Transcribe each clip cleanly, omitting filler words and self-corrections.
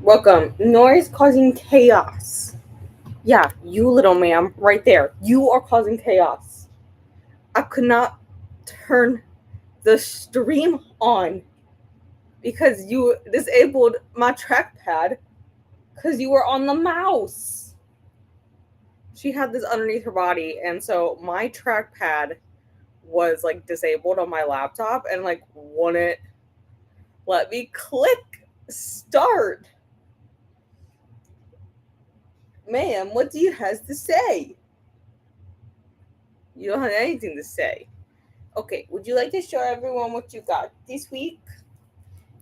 Welcome. Noise causing chaos. Yeah, you little ma'am, right there. You are causing chaos. I could not turn the stream on because you disabled my trackpad because you were on the mouse. She had this underneath her body, and so my trackpad was like disabled on my laptop and like wouldn't let me click start. Ma'am, what do you have to say? You don't have anything to say. Okay, would you like to show everyone what you got this week?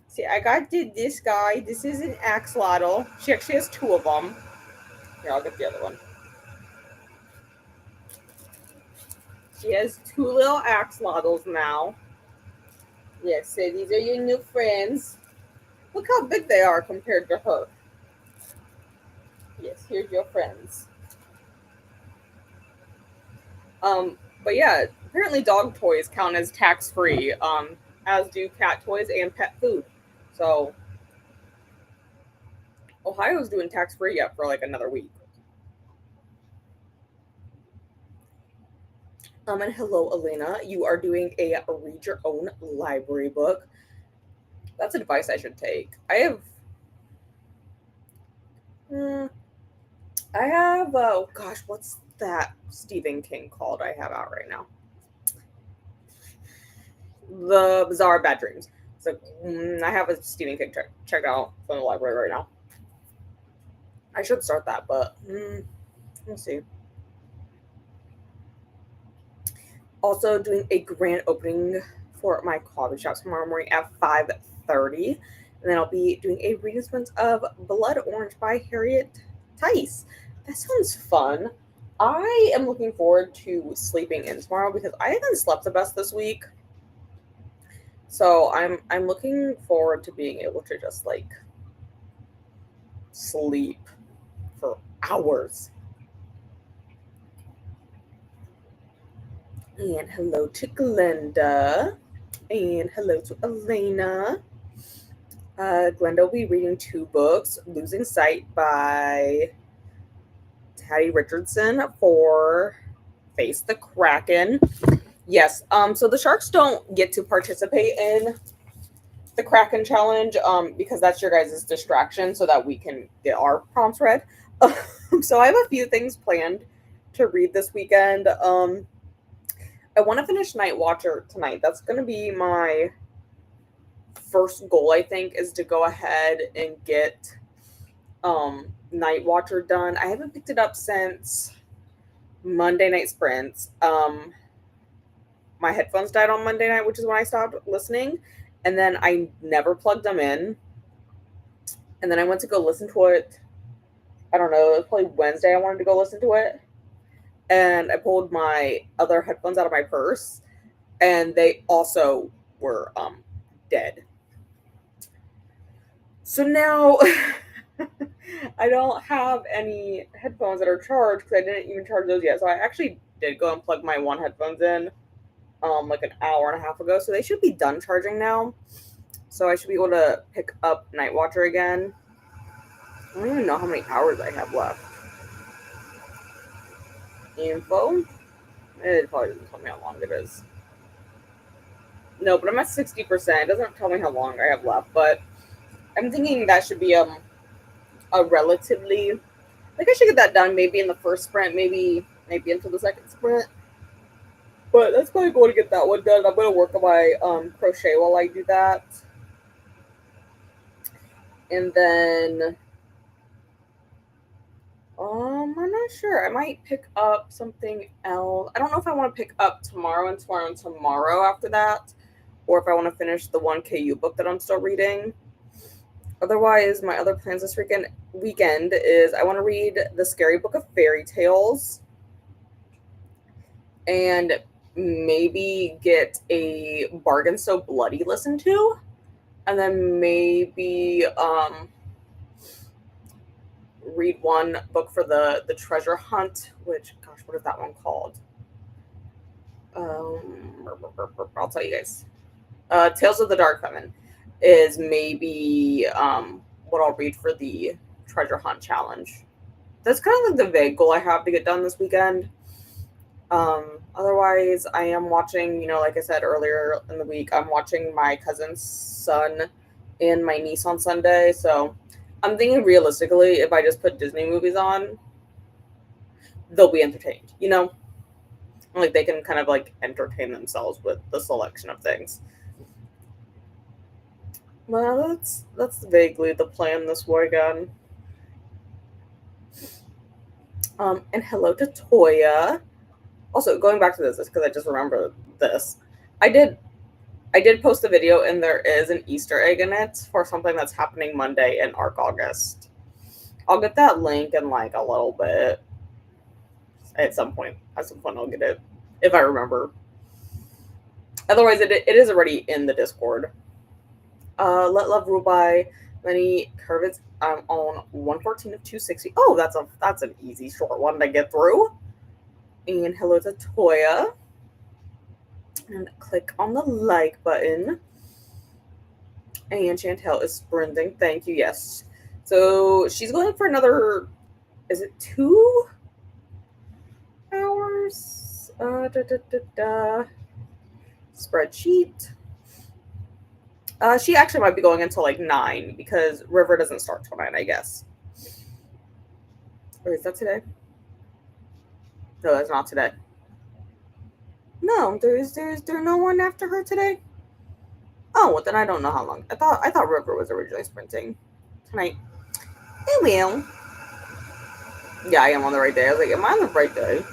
See, I got this guy. This is an axolotl. She actually has two of them. Here, I'll get the other one. She has two little axolotls now. Yes, so these are your new friends. Look how big they are compared to her. Yes, here's your friends. But yeah, apparently dog toys count as tax free, as do cat toys and pet food. So Ohio's doing tax free yet for like another week. And hello, Elena. You are doing a read your own library book. That's advice I should take. Hmm, I have, oh gosh, what's that Stephen King called I have out right now? The Bizarre Bad Dreams. So I have a Stephen King checked out from the library right now. I should start that, but we'll see. Also doing a grand opening for my coffee shop tomorrow morning at 5:30. And then I'll be doing a reinstance of Blood Orange by Harriet Tice. That sounds fun. I am looking forward to sleeping in tomorrow because I haven't slept the best this week. So I'm looking forward to being able to just like sleep for hours. And hello to Glenda. And hello to Elena. Glenda will be reading two books: Losing Sight by Taddy Richardson for Face the Kraken. Yes, so the Sharks don't get to participate in the Kraken Challenge because that's your guys' distraction so that we can get our prompts read. So I have a few things planned to read this weekend. I want to finish Night Watcher tonight. That's going to be my first goal, I think, is to go ahead and get Night Watcher done. I haven't picked it up since Monday Night Sprints. My headphones died on Monday night, which is when I stopped listening, and then I never plugged them in. And then I went to go listen to it. I don't know, it was probably Wednesday I wanted to go listen to it. And I pulled my other headphones out of my purse, and they also were dead. So now I don't have any headphones that are charged because I didn't even charge those yet. So I actually did go and plug my one headphones in like an hour and a half ago. So they should be done charging now. So I should be able to pick up Night Watcher again. I don't even know how many hours I have left. Info. It probably doesn't tell me how long it is. No, but I'm at 60%. It doesn't tell me how long I have left, but I'm thinking that should be a relatively, like, I should get that done maybe in the first sprint, maybe into the second sprint. But that's probably going to get that one done. I'm going to work on my crochet while I do that. And then I'm not sure. I might pick up something else. I don't know if I want to pick up tomorrow and tomorrow after that, or if I want to finish the 1KU book that I'm still reading. Otherwise, my other plans this weekend is I want to read The Scary Book of Fairy Tales and maybe get a Bargain So Bloody listened to, and then maybe read one book for the treasure hunt, which, gosh, what is that one called? I'll tell you guys. Tales of the Dark Feminine is maybe what I'll read for the treasure hunt challenge. That's kind of like the vague goal I have to get done this weekend. Otherwise, I am watching, like I said earlier in the week, I'm watching my cousin's son and my niece on Sunday. So I'm thinking realistically, if I just put Disney movies on, they'll be entertained, Like they can kind of like entertain themselves with the selection of things. Well, that's vaguely the plan this weekend. And hello to Toya. Also, going back to this because I just remember this. I did I did post a video and there is an Easter egg in it for something that's happening Monday in Arc August. I'll get that link in like a little bit. At some point. I'll get it. If I remember. Otherwise it is already in the Discord. Let Love Rule by Lenny Kravitz. I'm on 114 of 260. Oh, that's an easy short one to get through. And hello to Toya. And click on the like button. And Chantel is sprinting. Thank you. Yes. So she's going for another. Is it 2 hours? Spreadsheet. She actually might be going until like 9 because River doesn't start till 9, I guess. Or is that today? No, that's not today. No, there's no one after her today. Oh, well, then I don't know how long. I thought River was originally sprinting tonight. Hey, well. Yeah, I am on the right day. I was like, am I on the right day?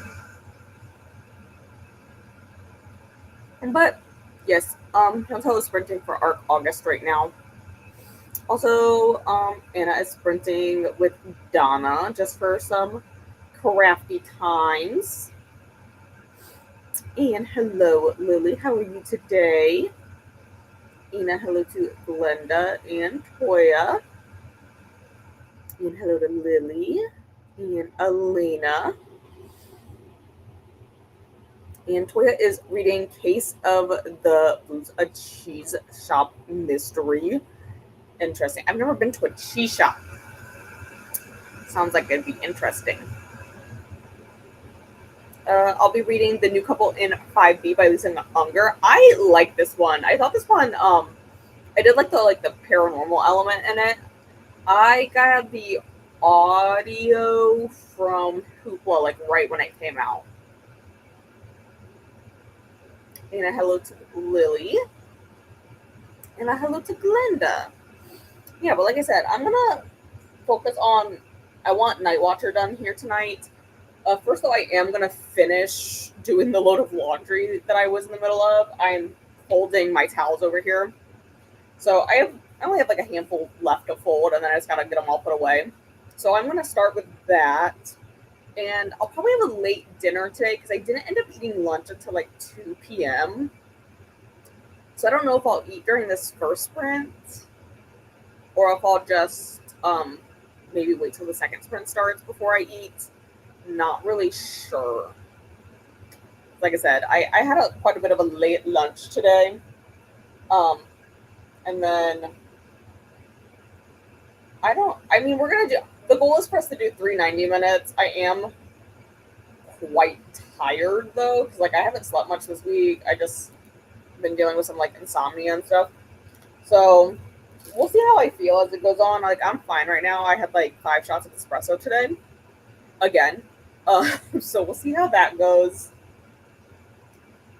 But yes, Chantel is sprinting for Arc August right now. Also, Anna is sprinting with Donna just for some crafty times. And hello, Lily. How are you today? And hello to Glenda and Toya. And hello to Lily and Elena. And Toya is reading Case of the Boots, a Cheese Shop Mystery. Interesting. I've never been to a cheese shop. Sounds like it'd be interesting. I'll be reading The New Couple in 5B by Lisa Unger. I like this one. I thought this one, I did like the paranormal element in it. I got the audio from Hoopla like right when it came out. And a hello to Lily. And a hello to Glenda. Yeah, but like I said, I'm gonna focus on. I want Night Watcher done here tonight. First, though, I am gonna finish doing the load of laundry that I was in the middle of. I'm folding my towels over here, so I only have like a handful left to fold, and then I just gotta get them all put away. So I'm gonna start with that, and I'll probably have a late dinner today because I didn't end up eating lunch until like 2 p.m. So I don't know if I'll eat during this first sprint, or if I'll just maybe wait till the second sprint starts before I eat. Not really sure. Like I said, I had quite a bit of a late lunch today. And then we're going to do, the goal is for us to do 390 minutes. I am quite tired though, because like I haven't slept much this week. I just been dealing with some like insomnia and stuff. So we'll see how I feel as it goes on. Like I'm fine right now. I had like 5 shots of espresso today. Again. So we'll see how that goes.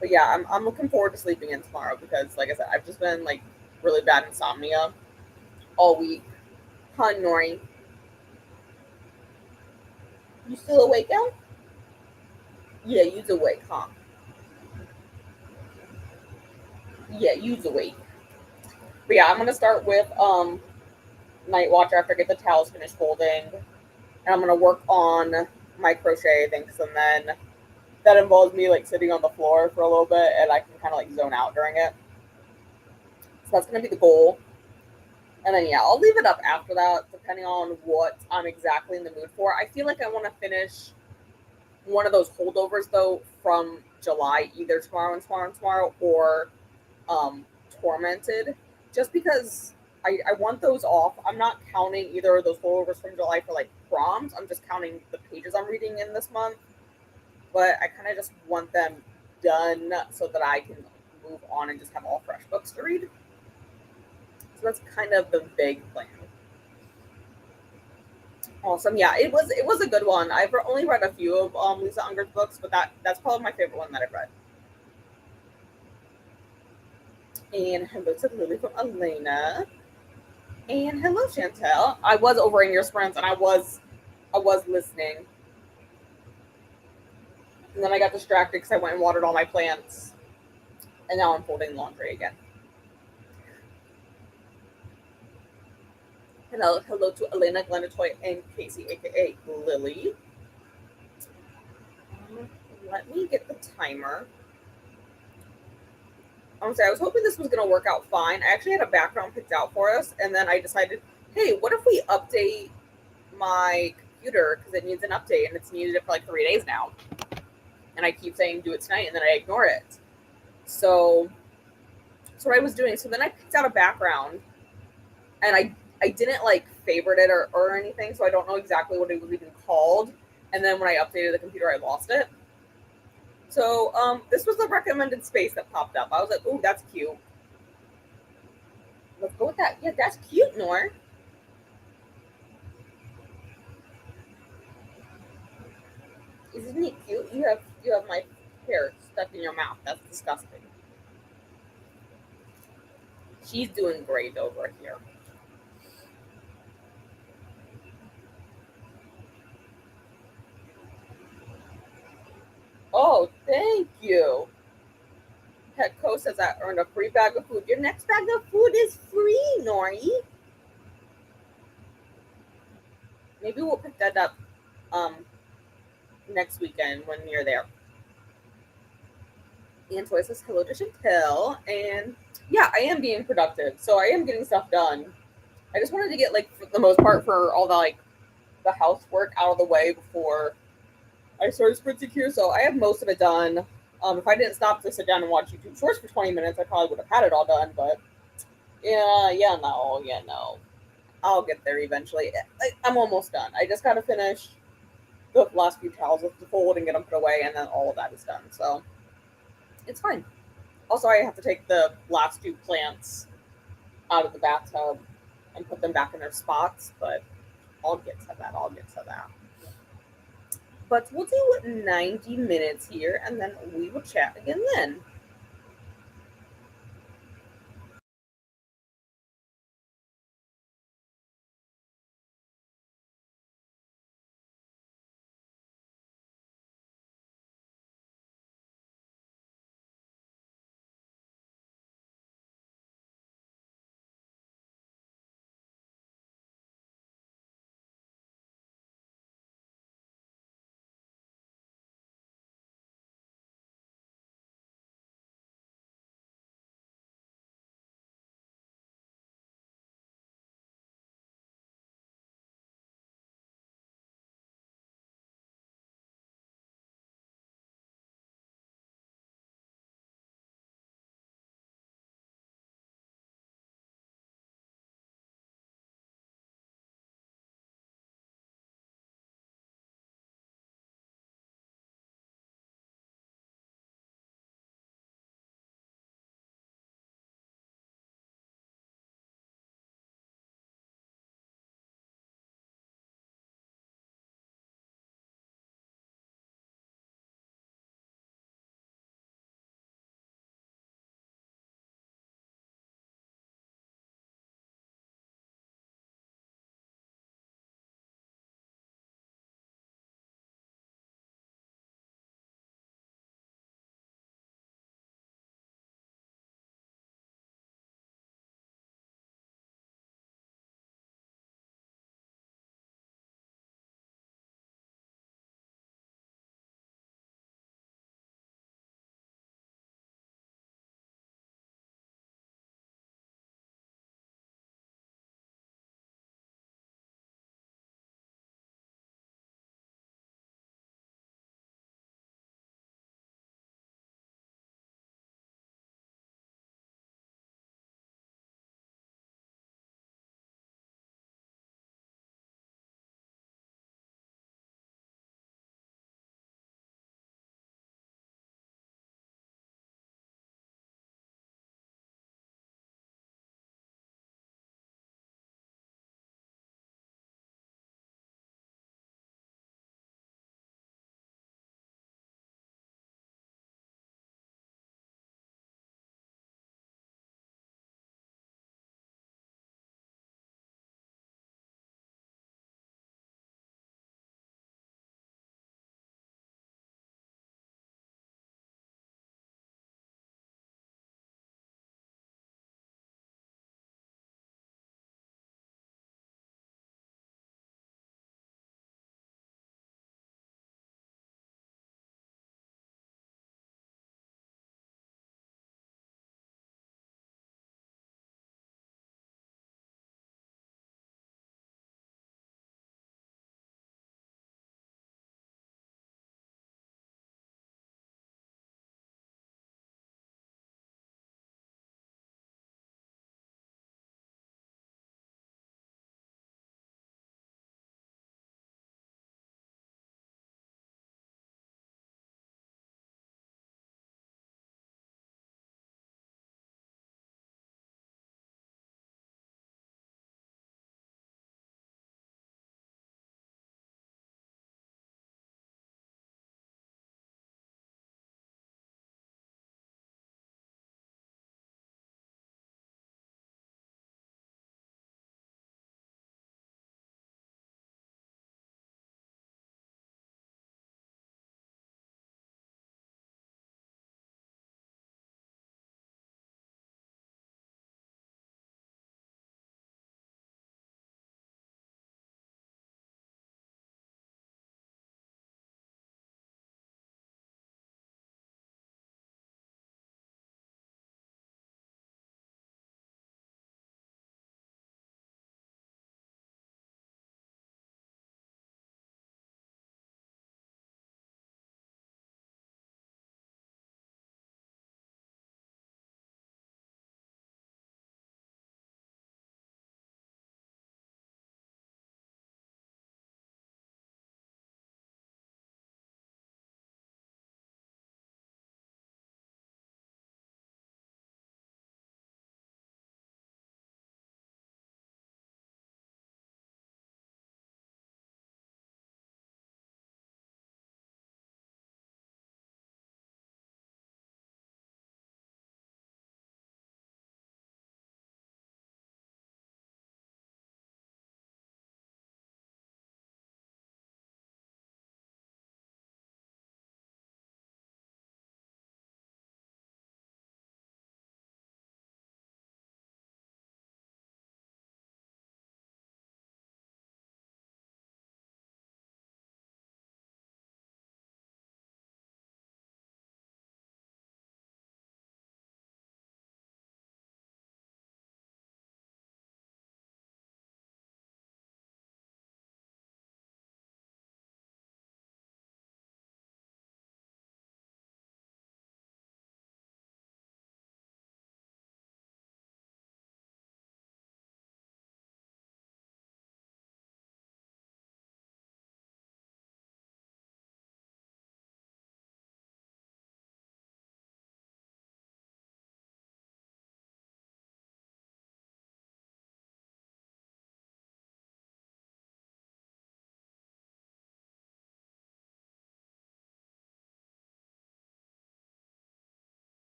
But yeah, I'm looking forward to sleeping in tomorrow because, like I said, I've just been like really bad insomnia all week. Huh, Nori? You still awake now? Yeah, you's awake, huh? Yeah, you's awake. But yeah, I'm gonna start with Night Watch after I get the towels finished folding, and I'm gonna work on my crochet things, and then that involves me like sitting on the floor for a little bit, and I can kind of like zone out during it. So that's gonna be the goal. And then yeah, I'll leave it up after that, depending on what I'm exactly in the mood for. I feel like I want to finish one of those holdovers though from July, either tomorrow, or Tormented, just because I want those off. I'm not counting either of those holdovers from July for like proms. I'm just counting the pages I'm reading in this month. But I kind of just want them done so that I can move on and just have all fresh books to read. So that's kind of the big plan. Awesome. Yeah, it was a good one. I've only read a few of Lisa Unger's books, but that's probably my favorite one that I've read. And hello to Lily from Elena. And hello, Chantel. I was over in your sprints and I was listening. And then I got distracted because I went and watered all my plants. And now I'm folding laundry again. Hello to Elena, Glenatoy, and Casey, aka Lily. Um, Let me get the timer. Honestly, I was hoping this was going to work out fine. I actually had a background picked out for us, and then I decided, hey, what if we update my computer because it needs an update, and it's needed it for like 3 days now. And I keep saying do it tonight, and then I ignore it. So that's what I was doing. So then I picked out a background, and I didn't like favorite it or anything, so I don't know exactly what it was even called. And then when I updated the computer, I lost it. So this was the recommended space that popped up. I was like, "Ooh, that's cute. Let's go with that." Yeah, that's cute, Nor. Isn't it cute? You have my hair stuck in your mouth. That's disgusting. She's doing great over here. Oh, thank you. Petco says I earned a free bag of food. Your next bag of food is free, Nori. Maybe we'll pick that up um next weekend when you're there. And Toy says hello to Chantel. And yeah, I am being productive. So I am getting stuff done. I just wanted to get like for the most part for all the like the housework out of the way before I started sprinting here. So I have most of it done. If I didn't stop to sit down and watch YouTube Shorts for 20 minutes, I probably would have had it all done. But no. I'll get there eventually. I'm almost done. I just got to finish the last few towels with the fold and get them put away, and then all of that is done. So it's fine. Also, I have to take the last two plants out of the bathtub and put them back in their spots, but I'll get to that. I'll get to that. But we'll do 90 minutes here, and then we will chat again then.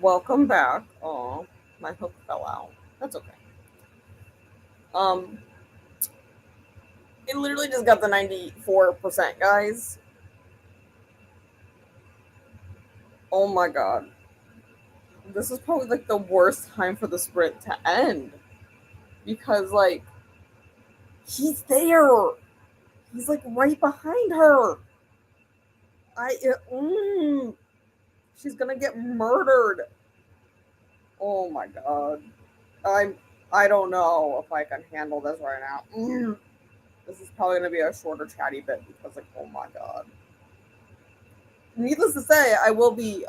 Welcome back. Oh, my hook fell out. That's okay. Um, it literally just got the 94%, guys. Oh my god. This is probably like the worst time for the sprint to end. Because, like, he's there. He's like right behind her. I, she's gonna get murdered. Oh my god. I'm, I don't know if I can handle this right now. This is probably gonna be a shorter chatty bit because, like, oh my god. Needless to say, I will be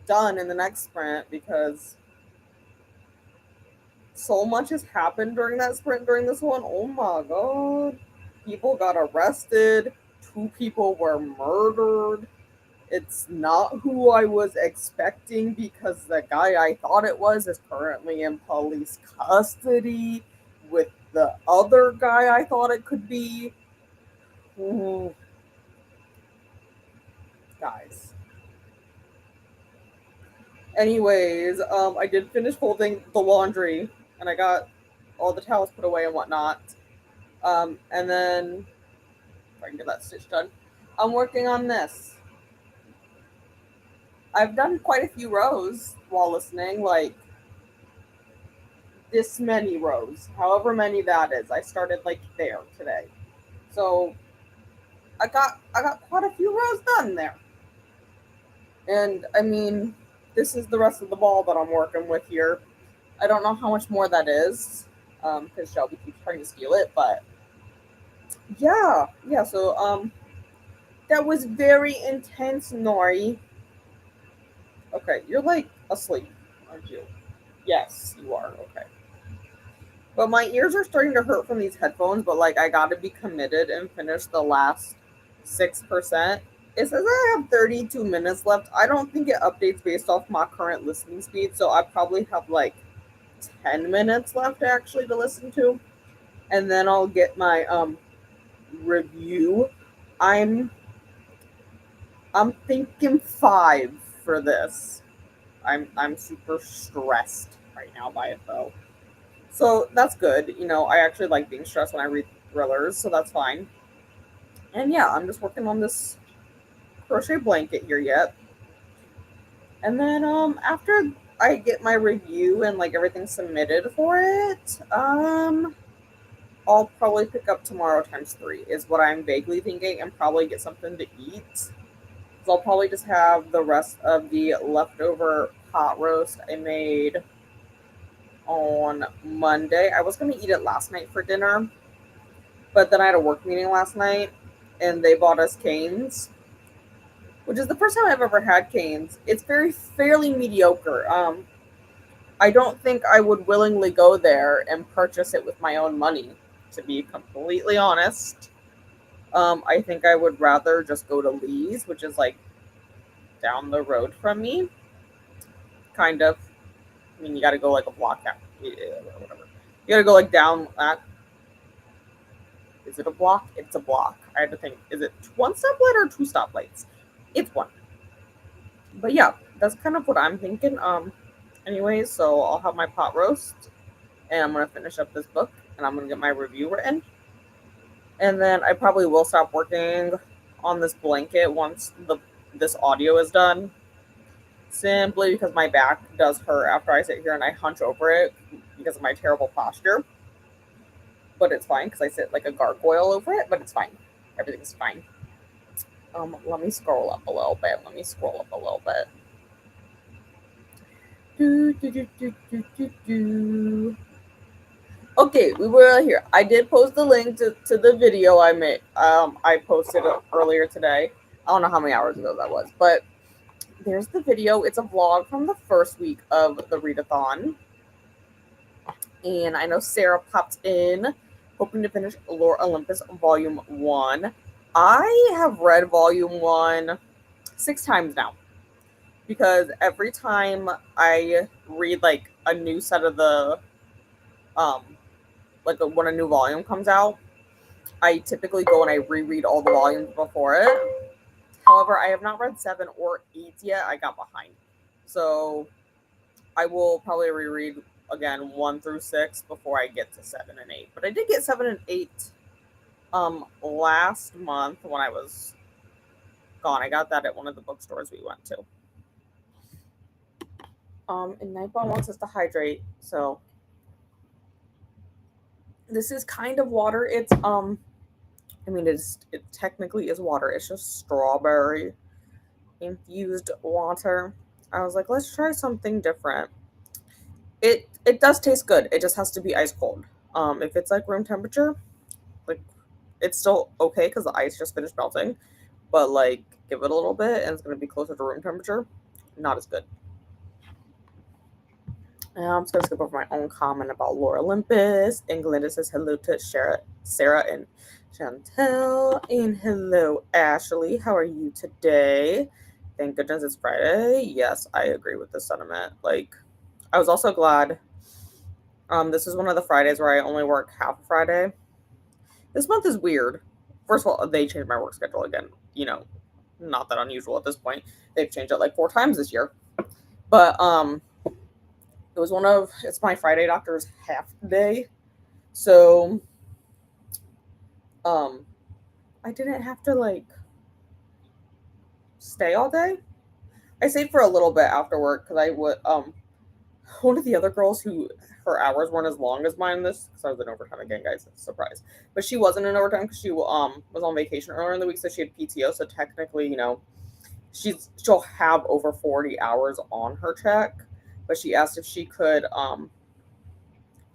done in the next sprint because so much has happened during that sprint during this one. Oh my god. People got arrested, 2 people were murdered. It's not who I was expecting because the guy I thought it was is currently in police custody with the other guy I thought it could be. Guys. Anyways, I did finish folding the laundry and I got all the towels put away and whatnot. And then, if I can get that stitch done, I'm working on this. I've done quite a few rows while listening, like this many rows, however many that is. I started like there today, so I got quite a few rows done there. And I mean, this is the rest of the ball that I'm working with here. I don't know how much more that is, because Shelby keeps trying to steal it, but yeah. So that was very intense, Nori. Okay, you're like asleep, aren't you? Yes, you are. Okay. But my ears are starting to hurt from these headphones, but like I gotta be committed and finish the last 6%. It says I have 32 minutes left. I don't think it updates based off my current listening speed, so I probably have like 10 minutes left actually to listen to. And then I'll get my review. I'm thinking 5 for this. I'm super stressed right now by it though. So that's good. You know, I actually like being stressed when I read thrillers, so that's fine. And yeah, I'm just working on this crochet blanket here yet. And then after I get my review and like everything submitted for it, I'll probably pick up tomorrow times 3 is what I'm vaguely thinking and probably get something to eat. So I'll probably just have the rest of the leftover pot roast I made on Monday. I was going to eat it last night for dinner, but then I had a work meeting last night and they bought us Canes, which is the first time I've ever had Canes. It's fairly mediocre. I don't think I would willingly go there and purchase it with my own money, to be completely honest. I think I would rather just go to Lee's, which is like down the road from me. Kind of. I mean, you got to go like a block down. Whatever. You got to go like down that. Is it a block? It's a block. I had to think. Is it 1 stoplight or 2 stoplights? It's 1. But yeah, that's kind of what I'm thinking. Anyways, so I'll have my pot roast, and I'm gonna finish up this book, and I'm gonna get my review written, and then I probably will stop working on this blanket once this audio is done. Simply because my back does hurt after I sit here and I hunch over it because of my terrible posture. But it's fine because I sit like a gargoyle over it, but it's fine. Everything's fine. Let me scroll up a little bit. Okay, we were here. I did post the link to the video I made. I posted it earlier today. I don't know how many hours ago that was, but there's the video. It's a vlog from the first week of the readathon. And I know Sarah popped in, hoping to finish Lore Olympus Volume 1. I have read Volume 1 6 times now. Because every time I read like a new set of the when a new volume comes out, I typically go and I reread all the volumes before it. However, I have not read 7 or 8 yet. I got behind. So I will probably reread again 1 through 6 before I get to 7 and 8. But I did get 7 and 8 last month when I was gone. I got that at one of the bookstores we went to. And Nightbot wants us to hydrate, so this is kind of water. It's it technically is water. It's just strawberry infused water. I was like, let's try something different. It does taste good. It just has to be ice cold. If it's like room temperature, like it's still okay because the ice just finished melting. But like, give it a little bit, and it's gonna be closer to room temperature. Not as good. And I'm just gonna skip over my own comment about Lore Olympus. And Glinda says hello to Sarah and Chantel. And hello, Ashley. How are you today? Thank goodness it's Friday. Yes, I agree with the sentiment. Like, I was also glad. This is one of the Fridays where I only work half a Friday. This month is weird. First of all, they changed my work schedule again. Not that unusual at this point. They've changed it like 4 times this year. But it's my Friday doctor's half day. So I didn't have to like stay all day. I stayed for a little bit after work because I would one of the other girls who her hours weren't as long as mine this because I was in overtime again, guys. Surprise. But she wasn't in overtime because she was on vacation earlier in the week, so she had PTO. So technically, she'll have over 40 hours on her check. But she asked if she could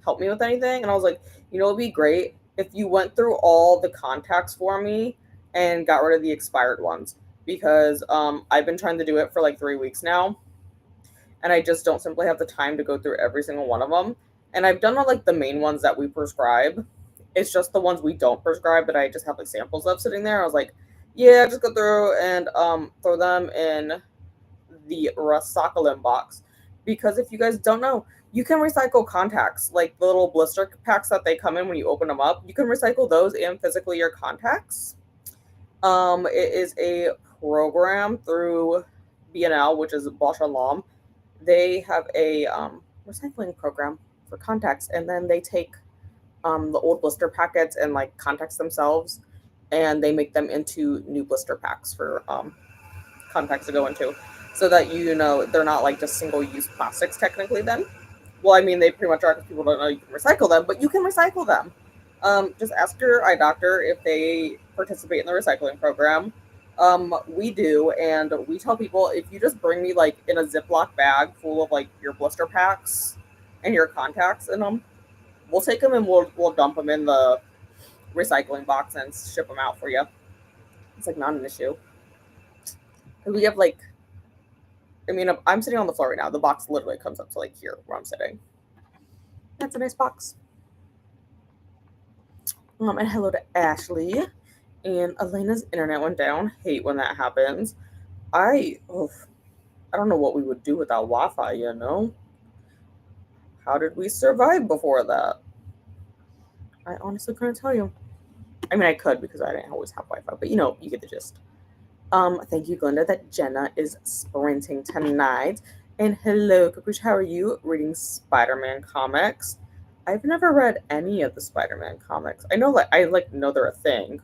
help me with anything, and I was like, it'd be great if you went through all the contacts for me and got rid of the expired ones because I've been trying to do it for like 3 weeks now, and I just don't simply have the time to go through every single one of them. And I've done all like the main ones that we prescribe. It's just the ones we don't prescribe that I just have like samples of sitting there. I was like, yeah, just go through and throw them in the recycling box. Because if you guys don't know, you can recycle contacts, like the little blister packs that they come in when you open them up. You can recycle those and physically your contacts. It is a program through BNL, which is Bausch and Lomb. They have a recycling program for contacts, and then they take the old blister packets and like contacts themselves, and they make them into new blister packs for contacts to go into, so that they're not like just single-use plastics technically. Then, well, I mean they pretty much are because people don't know you can recycle them, but you can recycle them. Just ask your eye doctor if they participate in the recycling program. We do, and we tell people if you just bring me like in a Ziploc bag full of like your blister packs and your contacts in them, we'll take them and we'll dump them in the recycling box and ship them out for you. It's like not an issue. We have like, I'm sitting on the floor right now. The box literally comes up to like here where I'm sitting. That's a nice box. And hello to Ashley. And Elena's internet went down. Hate when that happens. I don't know what we would do without Wi-Fi, How did we survive before that? I honestly couldn't tell you. I could because I didn't always have Wi-Fi, but you get the gist. Thank you, Glenda, that Jenna is sprinting tonight. And hello, Caprice, how are you? Reading Spider-Man comics. I've never read any of the Spider-Man comics. I know know they're a thing.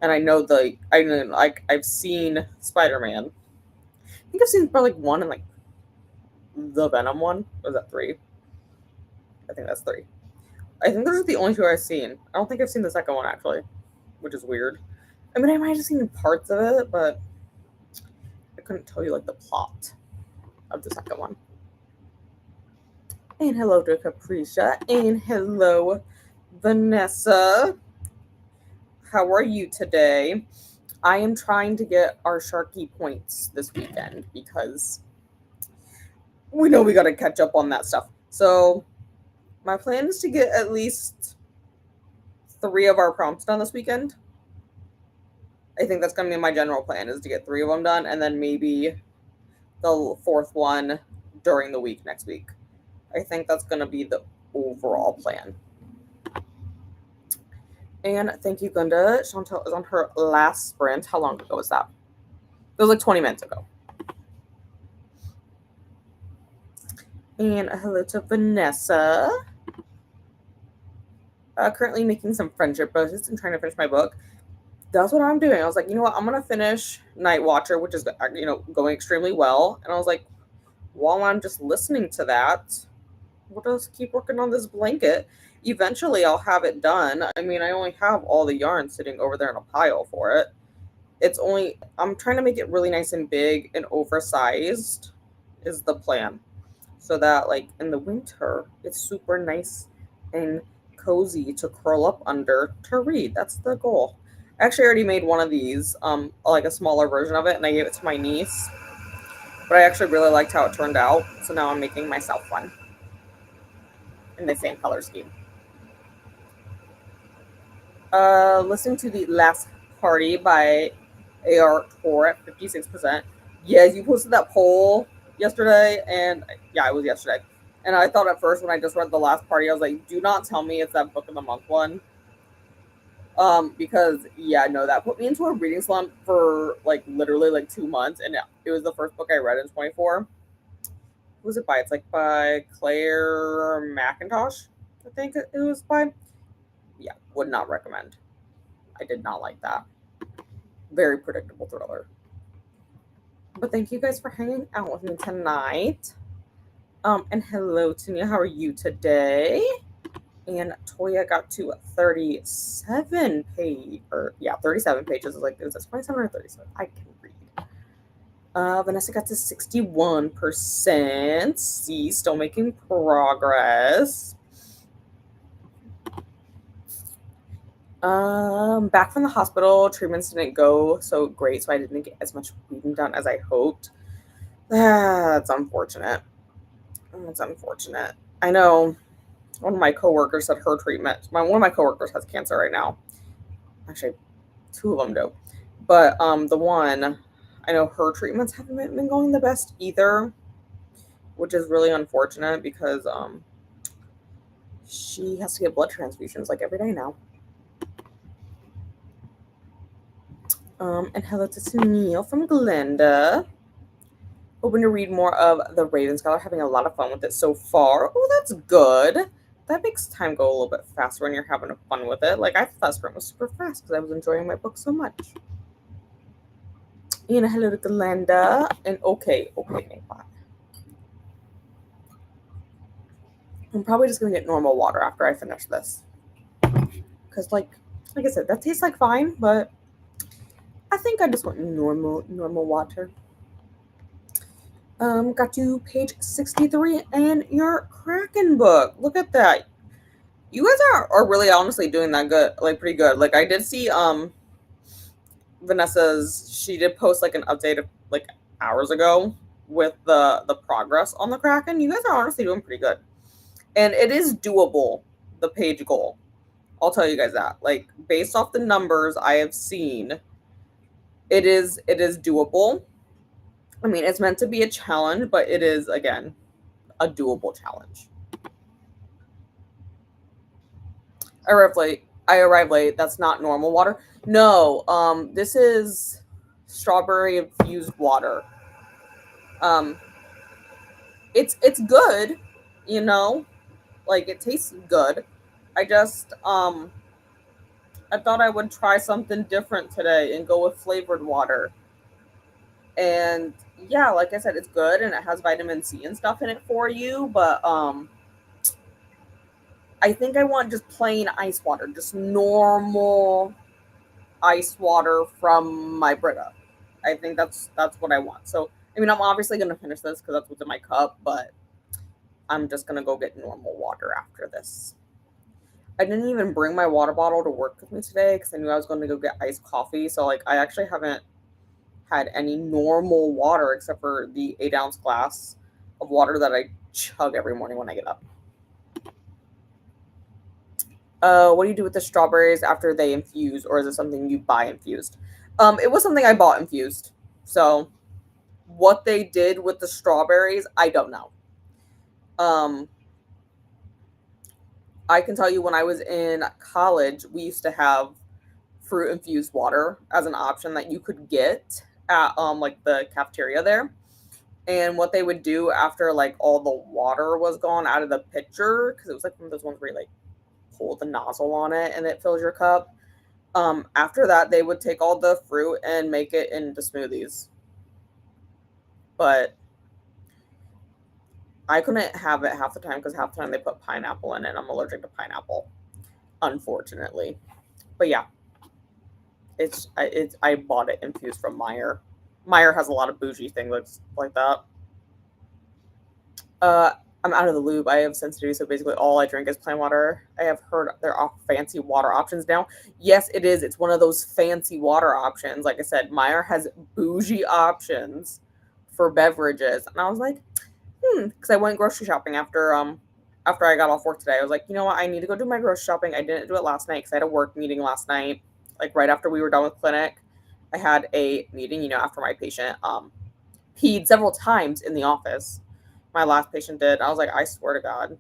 And I know I've seen Spider-Man. I think I've seen probably like 1 and like the Venom one. Was that 3? I think that's 3. I think those are the only 2 I've seen. I don't think I've seen the second one actually, which is weird. I might have seen parts of it, but I couldn't tell you like the plot of the second one. And hello to Capricia. And hello, Vanessa. How are you today? I am trying to get our Sharky points this weekend because we know we got to catch up on that stuff. So my plan is to get at least 3 of our prompts done this weekend. I think that's going to be my general plan, is to get 3 of them done, and then maybe the 4th one during the week next week. I think that's going to be the overall plan. And thank you, Glenda. Chantel is on her last sprint. How long ago was that? It was like 20 minutes ago. And a hello to Vanessa. Currently making some friendship posts and trying to finish my book. That's what I'm doing. I was like, you know what? I'm going to finish Night Watcher, which is, going extremely well. And I was like, while I'm just listening to that, we'll just keep working on this blanket. Eventually, I'll have it done. I mean, I only have all the yarn sitting over there in a pile for it. I'm trying to make it really nice and big and oversized is the plan. So that, like, in the winter, it's super nice and cozy to curl up under to read. That's the goal. I actually already made one of these, like a smaller version of it, and I gave it to my niece. But I actually really liked how it turned out, so now I'm making myself one in the same color scheme. Listening to The Last Party by A.R. Tor at 56%. Yes, you posted that poll yesterday, and yeah, it was yesterday. And I thought at first when I just read The Last Party, I was like, do not tell me it's that book of the month one. Because yeah, no, that put me into a reading slump for like literally like 2 months, and it was the first book I read in 24. Who was it by? It's like by Claire McIntosh, I think it was by. Yeah, would not recommend. I did not like that. Very predictable thriller. But thank you guys for hanging out with me tonight. And hello, Tanya. How are you today? And Toya got to 37 pages. Like, is it 27 or 37? I can read. Vanessa got to 61%. See, still making progress. Back from the hospital, treatments didn't go so great, so I didn't get as much reading done as I hoped. That's unfortunate. I know one of my coworkers said her treatment. One of my coworkers has cancer right now. Actually, two of them do. But the one, I know her treatments haven't been going the best either, which is really unfortunate because she has to get blood transfusions like every day now. And hello to Sunil from Glenda. Hoping to read more of The Raven Scholar. Having a lot of fun with it so far. Oh, that's good. That makes time go a little bit faster when you're having fun with it. Like, I thought that sprint was super fast because I was enjoying my book so much. And hello to Glenda. And okay, Nathan. I'm probably just gonna get normal water after I finish this. Because like I said, that tastes like fine, but I think I just want normal water. Got to page 63 and your Kraken book. Look at that. You guys are really honestly doing that good, like pretty good. Like I did see Vanessa's, she did post like an update of like hours ago with the progress on the Kraken. You guys are honestly doing pretty good. And it is doable, the page goal. I'll tell you guys that. Like based off the numbers I have seen, it is doable. I mean, it's meant to be a challenge, but it is again a doable challenge. I arrived late. That's not normal water. No, this is strawberry infused water. It's good, you know, like it tastes good. I just I thought I would try something different today and go with flavored water. And yeah, like I said, it's good and it has vitamin C and stuff in it for you, but I think I want just plain ice water, just normal ice water from my Brita. I think that's what I want. So, I mean, I'm obviously going to finish this because that's what's in my cup, but I'm just going to go get normal water after this. I didn't even bring my water bottle to work with me today because I knew I was going to go get iced coffee. So, like, I actually haven't had any normal water except for the 8-ounce glass of water that I chug every morning when I get up. What do you do with the strawberries after they infuse, or is it something you buy infused? It was something I bought infused. So what they did with the strawberries, I don't know. I can tell you when I was in college, we used to have fruit infused water as an option that you could get at like the cafeteria there. And what they would do after like all the water was gone out of the pitcher, because it was like one of those ones where you like pull the nozzle on it and it fills your cup. After that, they would take all the fruit and make it into smoothies. But I couldn't have it half the time because half the time they put pineapple in it. I'm allergic to pineapple, unfortunately. But yeah, I bought it infused from Meyer. Meyer has a lot of bougie things like that. I'm out of the loop. I have sensitivity, so basically all I drink is plain water. I have heard there are fancy water options now. Yes, it is. It's one of those fancy water options. Like I said, Meyer has bougie options for beverages, and I was like, because I went grocery shopping after I got off work today. I was like, you know what, I need to go do my grocery shopping. I didn't do it last night because I had a work meeting last night, like right after we were done with clinic. I had a meeting, after my patient peed several times in the office. My last patient did. I was like, I swear to God.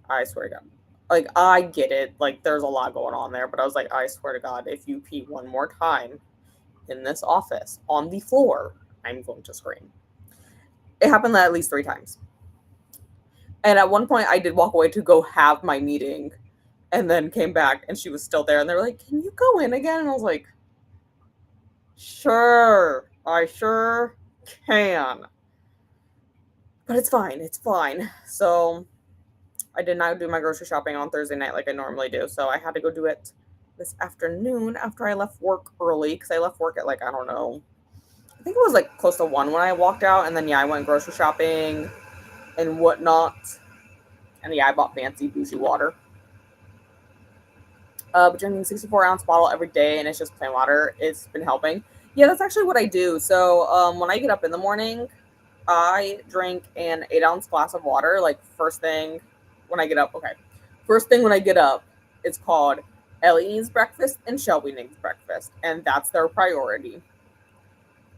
I swear to God. Like, I get it. Like, there's a lot going on there, but I was like, I swear to God, if you pee one more time in this office on the floor, I'm going to scream. It happened at least 3 times. And at one point, I did walk away to go have my meeting and then came back and she was still there. And they were like, can you go in again? And I was like, sure, I sure can. But it's fine. It's fine. So I did not do my grocery shopping on Thursday night like I normally do. So I had to go do it this afternoon after I left work early because I left work at like, I don't know, I think it was like close to 1 when I walked out. And then, yeah, I went grocery shopping and whatnot. And yeah, I bought fancy bougie water. But drinking 64-ounce bottle every day and it's just plain water. It's been helping. Yeah, that's actually what I do. So when I get up in the morning, I drink an 8-ounce glass of water. Like first thing when I get up. Okay, first thing when I get up, it's called Ellie needs breakfast and Shelby needs breakfast, and that's their priority.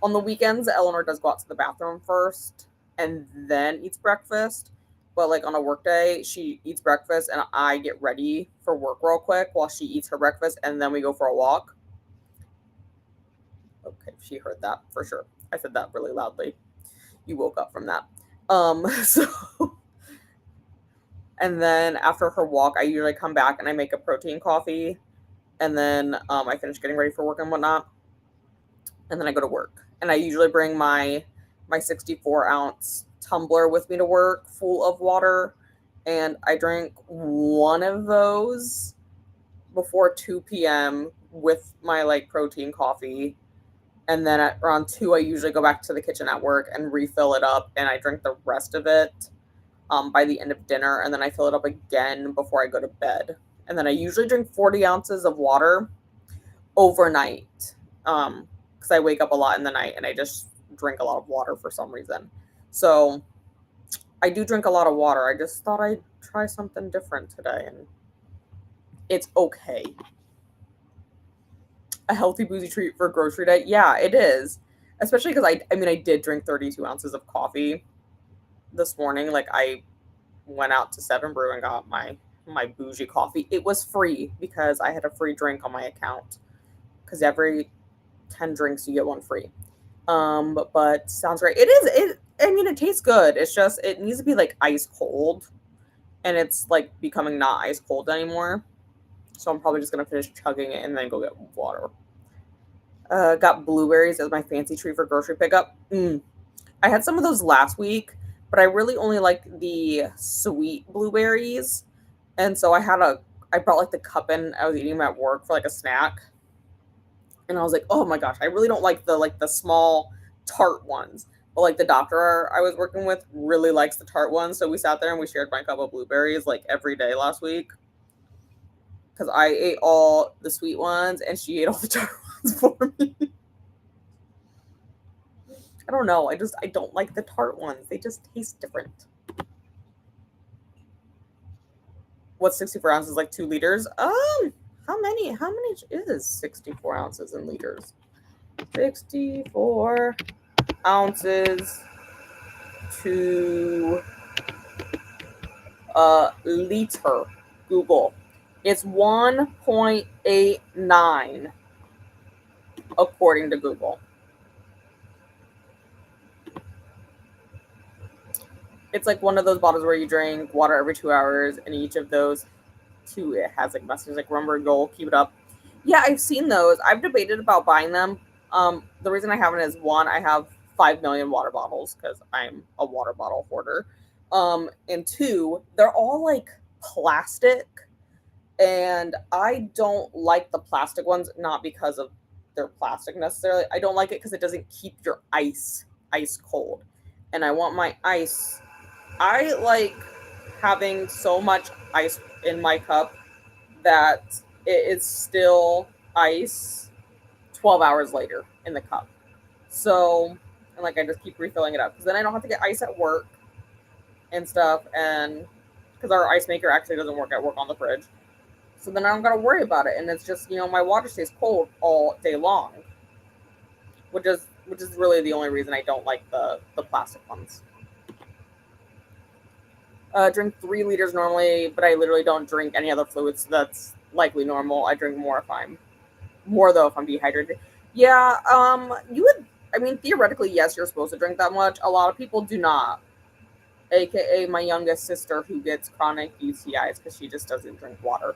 On the weekends, Eleanor does go out to the bathroom first and then eats breakfast. But like on a work day, she eats breakfast and I get ready for work real quick while she eats her breakfast and then we go for a walk. Okay, she heard that for sure. I said that really loudly. You woke up from that. So and then after her walk, I usually come back and I make a protein coffee and then I finish getting ready for work and whatnot. And then I go to work. And I usually bring my 64-ounce tumbler with me to work full of water. And I drink one of those before 2 p.m. with my like protein coffee. And then at around 2, I usually go back to the kitchen at work and refill it up. And I drink the rest of it by the end of dinner. And then I fill it up again before I go to bed. And then I usually drink 40 ounces of water overnight. Because I wake up a lot in the night and I just drink a lot of water for some reason. So I do drink a lot of water. I just thought I'd try something different today, and it's okay. A healthy boozy treat for grocery day? Yeah, it is. Especially because I did drink 32 ounces of coffee this morning. Like I went out to 7 Brew and got my bougie coffee. It was free because I had a free drink on my account. Because every 10 drinks you get one free. But sounds great. It tastes good. It's just it needs to be like ice cold. And it's like becoming not ice cold anymore. So I'm probably just gonna finish chugging it and then go get water. Got blueberries as my fancy treat for grocery pickup. I had some of those last week, but I really only like the sweet blueberries. And so I brought like the cup in. I was eating them at work for like a snack. And I was like, oh my gosh, I really don't like the small tart ones. But like the doctor I was working with really likes the tart ones. So we sat there and we shared my cup of blueberries like every day last week. Because I ate all the sweet ones and she ate all the tart ones for me. I don't know. I don't like the tart ones. They just taste different. What's 64 ounces? Like 2 liters? How many is 64 ounces in liters? 64 ounces to liter. Google. It's 1.89 according to Google. It's like one of those bottles where you drink water every 2 hours, and each of those two it has like messages like remember your goal, keep it up. Yeah, I've seen those. I've debated about buying them. The reason I haven't is one, I have 5 million water bottles because I'm a water bottle hoarder. And two, they're all like plastic, and I don't like the plastic ones, not because of their plastic necessarily. I don't like it because it doesn't keep your ice cold, and I want my ice. I like having so much ice in my cup that it is still ice 12 hours later in the cup. So, and like I just keep refilling it up because then I don't have to get ice at work and stuff. And because our ice maker actually doesn't work at work on the fridge. So then I don't got to worry about it. And it's just, my water stays cold all day long, which is really the only reason I don't like the plastic ones. Drink 3 liters normally, but I literally don't drink any other fluids. So that's likely normal. I drink more if I'm more though if I'm dehydrated. Yeah, you would. I mean, theoretically, yes, you're supposed to drink that much. A lot of people do not, aka my youngest sister who gets chronic UTIs because she just doesn't drink water.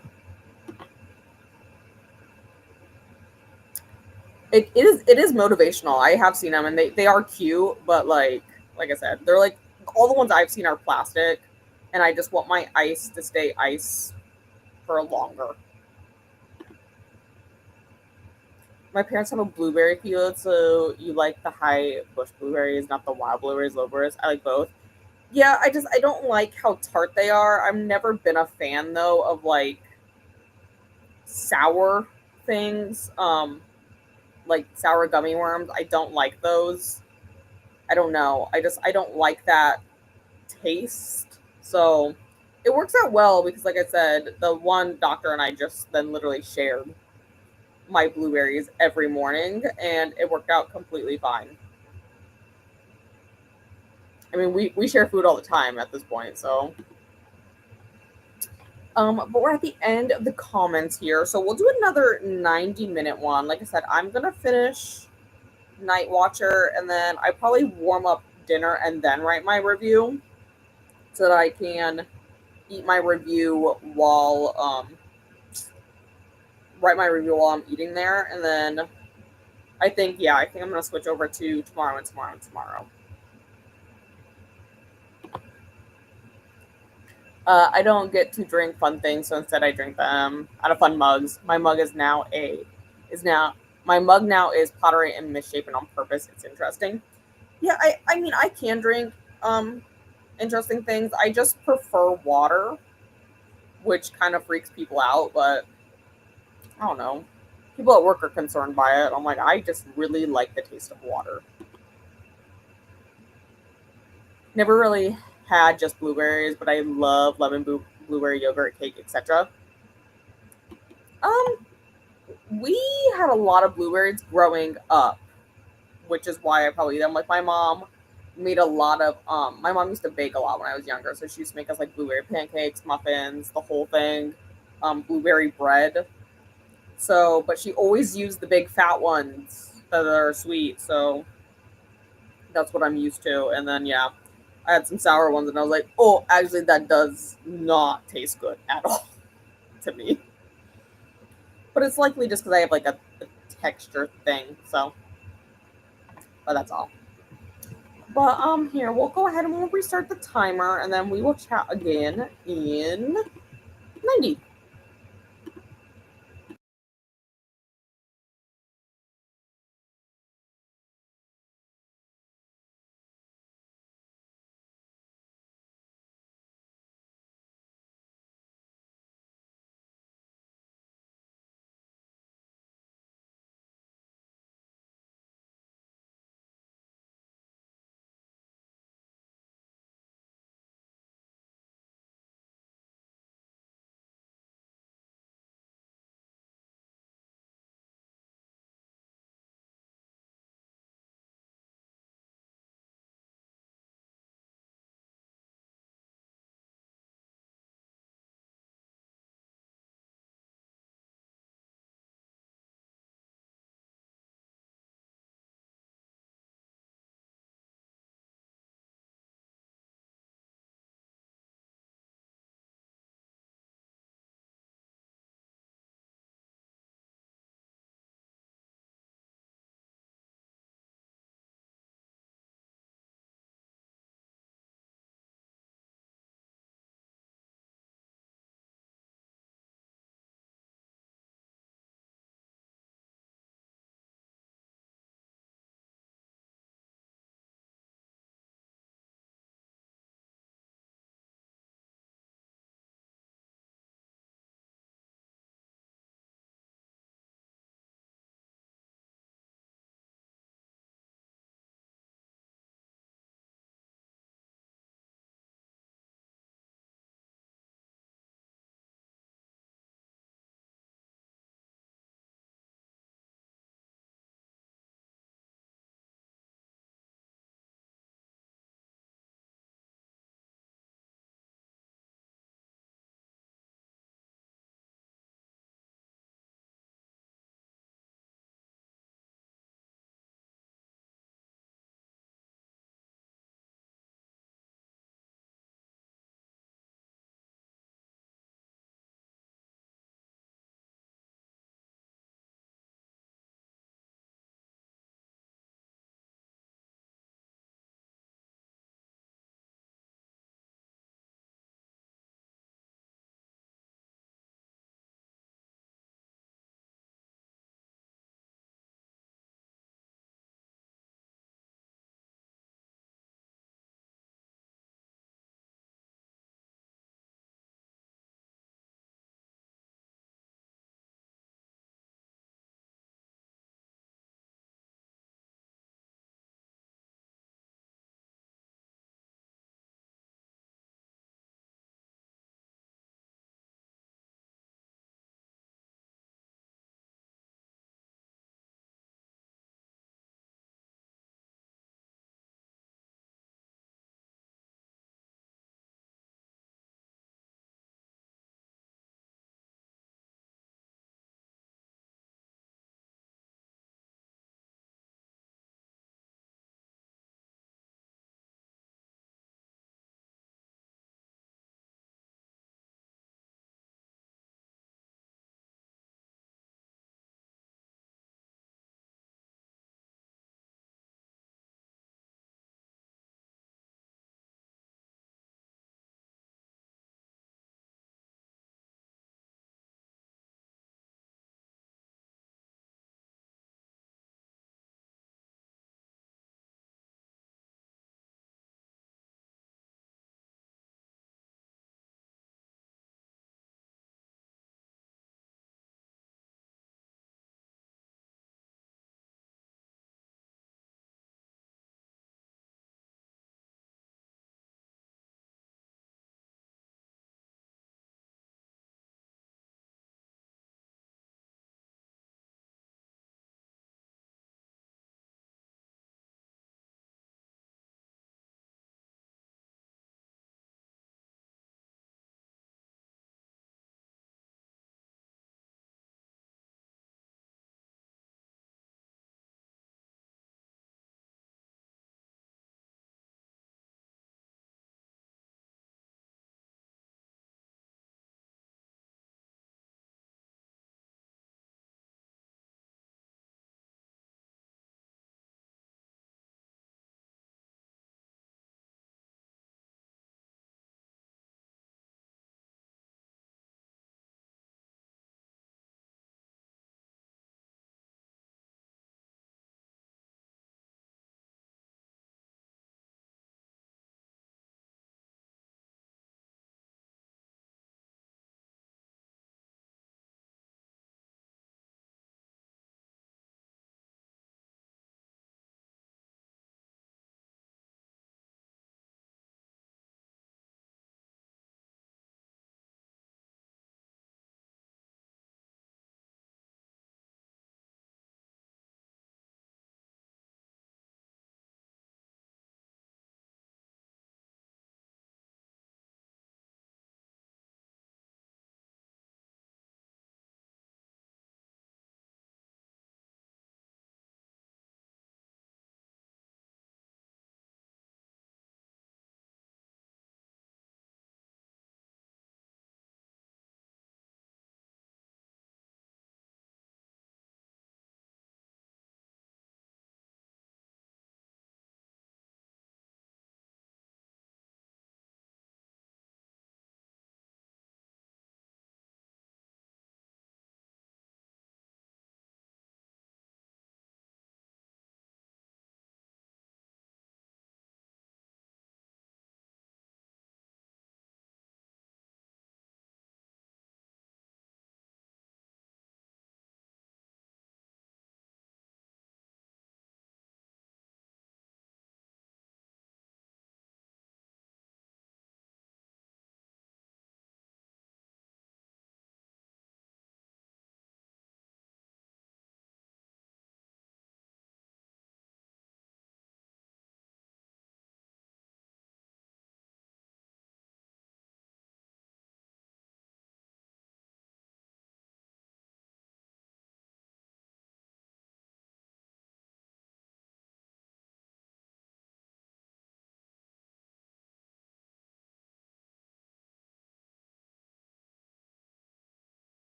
It is motivational. I have seen them and they are cute, but like I said, they're like all the ones I've seen are plastic, and I just want my ice to stay ice for longer. My parents have a blueberry field, so you like the high bush blueberries, not the wild blueberries, low blueberries. I like both. Yeah, I don't like how tart they are. I've never been a fan though of like sour things. Like sour gummy worms. I don't like those. I don't know. I don't like that taste. So it works out well because like I said, the one doctor and I just then literally shared my blueberries every morning and it worked out completely fine. I mean, we share food all the time at this point, so but we're at the end of the comments here, so we'll do another 90-minute one. Like I said, I'm gonna finish Night Watcher, and then I probably warm up dinner and then write my review, so that I can eat my review while write my review while I'm eating there, and then I think I'm gonna switch over to tomorrow and tomorrow and tomorrow. I don't get to drink fun things, so instead I drink them out of fun mugs. My mug is now my mug now is pottery and misshapen on purpose. It's interesting. Yeah, I mean I can drink um interesting things. I just prefer water, which kind of freaks people out, but I don't know. People at work are concerned by it. I'm like, I just really like the taste of water. Never really had just blueberries, but I love blueberry yogurt, cake, etc. Um, we had a lot of blueberries growing up, which is why I probably eat them. Like my mom made a lot of my mom used to bake a lot when I was younger, so she used to make us like blueberry pancakes, muffins, the whole thing, blueberry bread. So, but she always used the big fat ones that are sweet, so that's what I'm used to. And then yeah, I had some sour ones, and I was like, oh, actually, that does not taste good at all to me. But it's likely just because I have like a texture thing. So, but that's all. But here we'll go ahead and we'll restart the timer, and then we will chat again in 90.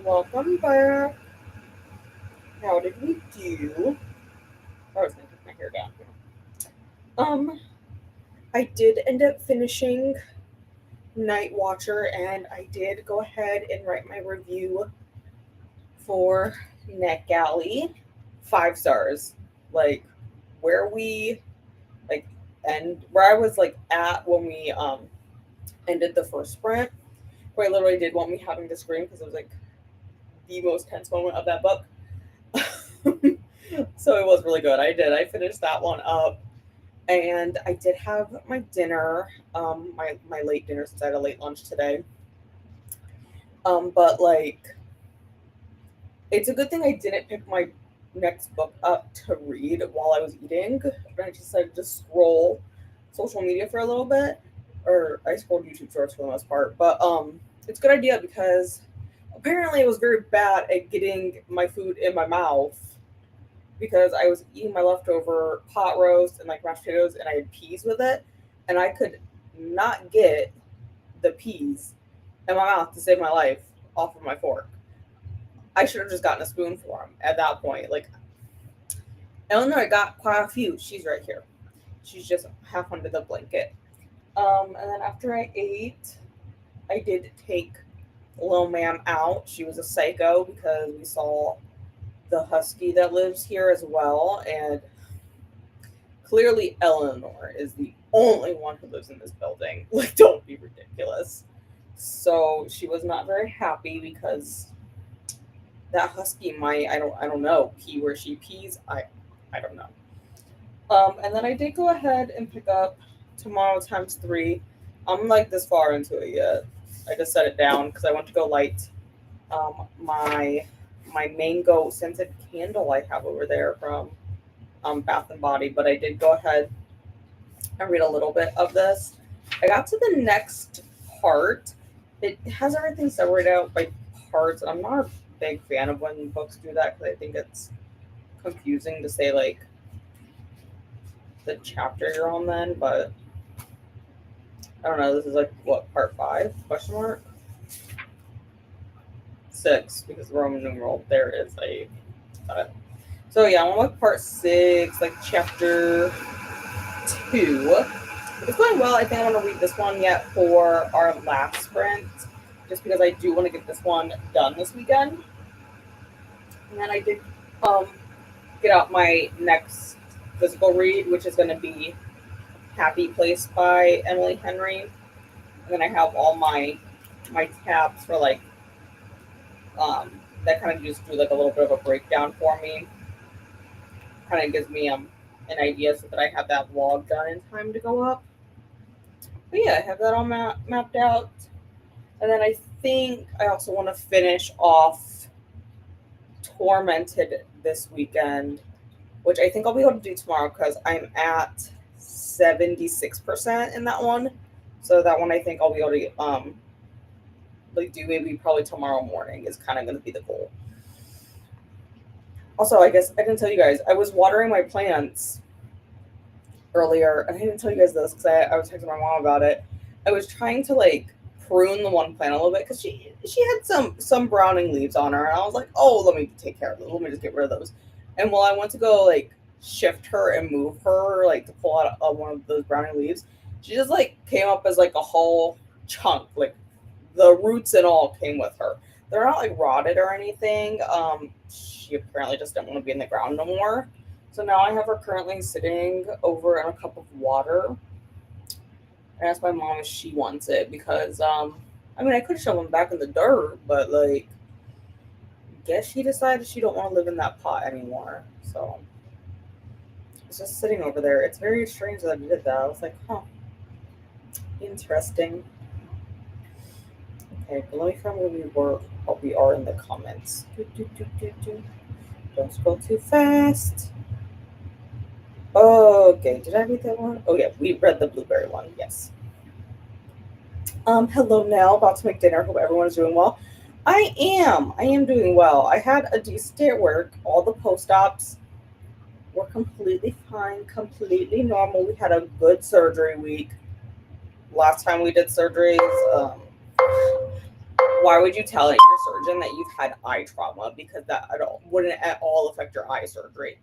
Welcome back. How did we do? I was gonna take my hair down. Um, I did end up finishing Night Watcher, and I did go ahead and write my review for NetGalley. 5 stars. Like where we like end where I was like at when we ended the first sprint, where I literally did want me having to scream because it was like the most tense moment of that book. So it was really good. I finished that one up, and I did have my dinner, my late dinner since I had a late lunch today. But like, it's a good thing I didn't pick my next book up to read while I was eating. I just decided to scroll social media for a little bit, or I scrolled YouTube shorts for the most part. But it's a good idea because apparently I was very bad at getting my food in my mouth because I was eating my leftover pot roast and like mashed potatoes, and I had peas with it, and I could not get the peas in my mouth to save my life off of my fork. I should have just gotten a spoon for him at that point. Like, Eleanor got quite a few. She's right here. She's just half under the blanket. And then after I ate, I did take Lil Ma'am out. She was a psycho because we saw the husky that lives here as well, and clearly Eleanor is the only one who lives in this building. Like, don't be ridiculous. So she was not very happy because that husky might I don't know pee where she pees. I don't know. And then I did go ahead and pick up Tomorrow Times Three. I'm like this far into it yet. I just set it down because I want to go light my mango scented candle I have over there from Bath and Body. But I did go ahead and read a little bit of this. I got to the next part. It has everything separated out by parts. I'm not a big fan of when books do that because I think it's confusing to say like the chapter you're on then, but I don't know. This is like what, part 5? Question mark 6, because the Roman numeral there is a. So yeah, I'm on like part 6, like chapter 2. It's going well. I think I want to read this one yet for our last sprint, just because I do want to get this one done this weekend. And then I did get out my next physical read, which is going to be Happy Place by Emily Henry. And then I have all my tabs for like that kind of just do like a little bit of a breakdown for me. Kind of gives me an idea so that I have that vlog done in time to go up. But yeah, I have that all mapped out. And then I think I also want to finish off Tormented this weekend, which I think I'll be able to do tomorrow because I'm at 76% in that one. So that one I think I'll be able to like do maybe probably tomorrow morning is kind of going to be the goal. Also, I guess I didn't tell you guys, I was watering my plants earlier, and I didn't tell you guys this because I was texting my mom about it. I was trying to like prune the one plant a little bit because she had some browning leaves on her, and I was like, oh, let me take care of those. Let me just get rid of those. And while I went to go like shift her and move her like to pull out one of those browning leaves, she just like came up as like a whole chunk, like the roots and all came with her. They're not like rotted or anything. She apparently just didn't want to be in the ground no more. So now I have her currently sitting over in a cup of water. I asked my mom if she wants it because I mean I could shove them back in the dirt, but like guess she decided she don't want to live in that pot anymore. So it's just sitting over there. It's very strange that I did that. I was like, huh. Interesting. Okay, but let me find where we are in the comments. Don't scroll too fast. Okay, did I read that one? Oh yeah, we read the blueberry one, yes. Hello Nell, about to make dinner. Hope everyone is doing well. I am doing well. I had a decent day at work. All the post-ops were completely fine, completely normal. We had a good surgery week. Last time we did surgeries, why would you tell your surgeon that you've had eye trauma? Because that wouldn't at all affect your eye surgery.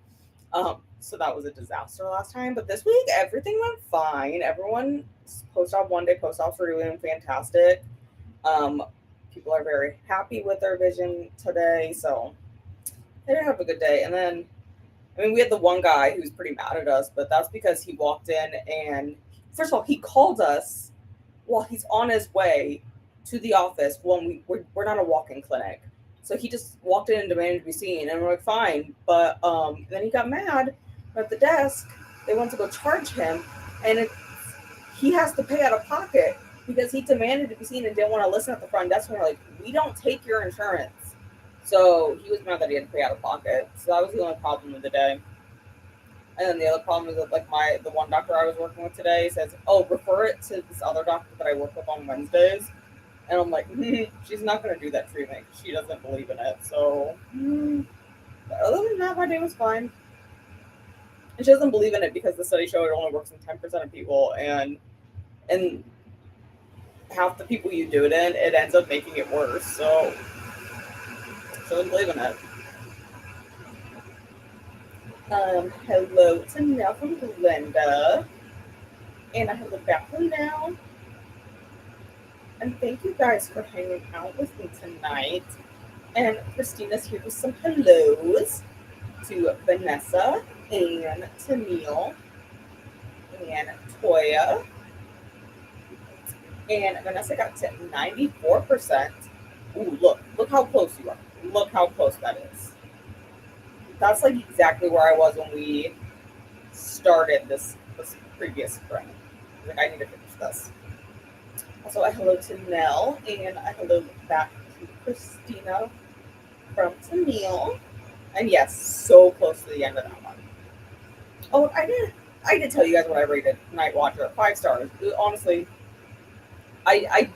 So that was a disaster last time. But this week, everything went fine. Everyone post-op one day post-ops were doing fantastic. People are very happy with their vision today. So they did have a good day. And then, I mean, we had the one guy who's pretty mad at us, but that's because he walked in and, first of all, he called us while he's on his way to the office when we're not a walk-in clinic. So he just walked in and demanded to be seen, and we're like, fine. But then he got mad at the desk. They went to go charge him, and he has to pay out of pocket because he demanded to be seen and didn't want to listen at the front desk. And we're like, we don't take your insurance. So he was mad that he had to pay out of pocket. So that was the only problem of the day. And then the other problem is that, like, the one doctor I was working with today says, oh, refer it to this other doctor that I work with on Wednesdays. And I'm like, she's not going to do that treatment. She doesn't believe in it. So, but other than that, my day was fine. And she doesn't believe in it because the study showed it only works in 10% of people. And half the people you do it in, it ends up making it worse. So, she doesn't believe in it. Hello to Nell from Glenda. And I hello back from now. And thank you guys for hanging out with me tonight. And Christina's here with some hellos to Vanessa and to Neil and Toya. And Vanessa got to 94%. Ooh, look how close you are. Look how close that is. That's like exactly where I was when we started this previous spring. Like, I need to finish this. Also, a hello to Nell, and a hello back to Christina from Neil. And yes, so close to the end of that one. Oh, I did tell you guys what I rated Night Watcher. 5 stars. Honestly, I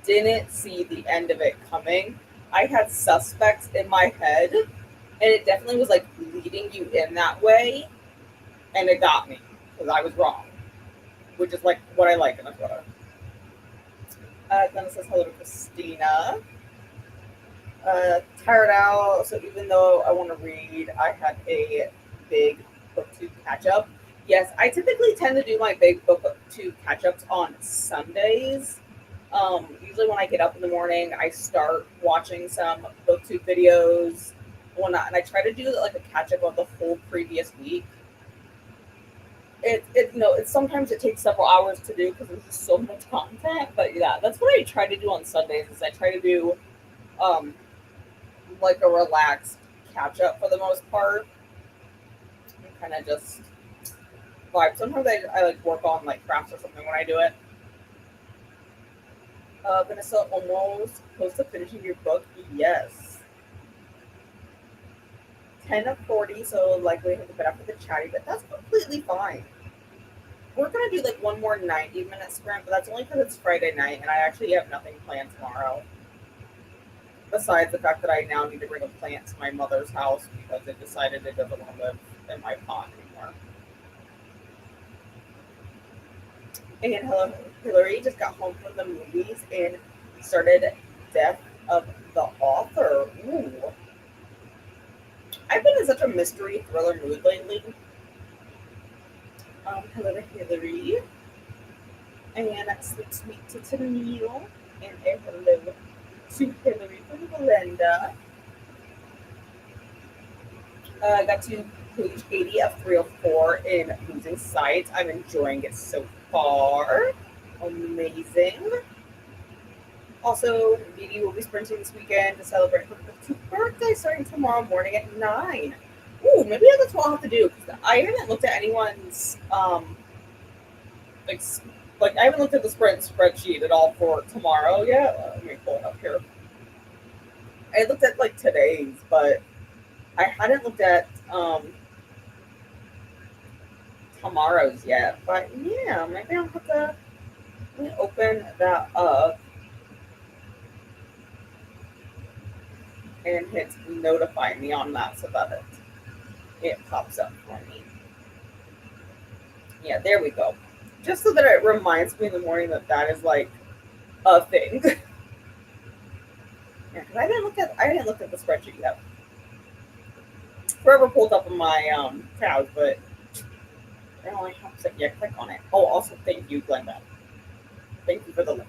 didn't see the end of it coming. I had suspects in my head, and it definitely was like leading you in that way, and it got me because I was wrong, which is like what I like in a thriller. Then it says hello to Christina. Tired out, so even though I want to read, I had a big booktube catch up. Yes, I typically tend to do my big booktube catch ups on Sundays. Usually when I get up in the morning, I start watching some booktube videos and whatnot, and I try to do like a catch up of the whole previous week. Sometimes it takes several hours to do because there's just so much content. But yeah, that's what I try to do on Sundays. Is I try to do like a relaxed catch up for the most part, and kind of just vibe. Sometimes I like work on like crafts or something when I do it. Vanessa, almost close to finishing your book. Yes. 10 of 40, so likely have to put after the chatty, but that's completely fine. We're going to do like one more 90-minute sprint, but that's only because it's Friday night, and I actually have nothing planned tomorrow. Besides the fact that I now need to bring a plant to my mother's house because it decided it doesn't want to live in my pot anymore. And hello, Hillary just got home from the movies and started Death of the Author. Ooh. I've been in such a mystery thriller mood lately. Hello to Hillary. And sweet to Neil. And a hello to Hillary from Glenda. Got to page 80 of 304 in Losing Sight. I'm enjoying it so far. Amazing. Also, Dee will be sprinting this weekend to celebrate her 15th birthday starting tomorrow morning at 9. Ooh, maybe that's what I'll have to do because I haven't looked at anyone's like I haven't looked at the sprint spreadsheet at all for tomorrow yet. Let me pull it up here. I looked at like today's, but I hadn't looked at tomorrow's yet. But yeah, maybe I'll have to open that up and hit notify me on that so that it pops up for me. Yeah, there we go. Just so that it reminds me in the morning that is like a thing. I didn't look at the spreadsheet yet. Forever pulled up on my tabs, but I only have to click on it. Oh, also thank you, Glenda. Thank you for the link.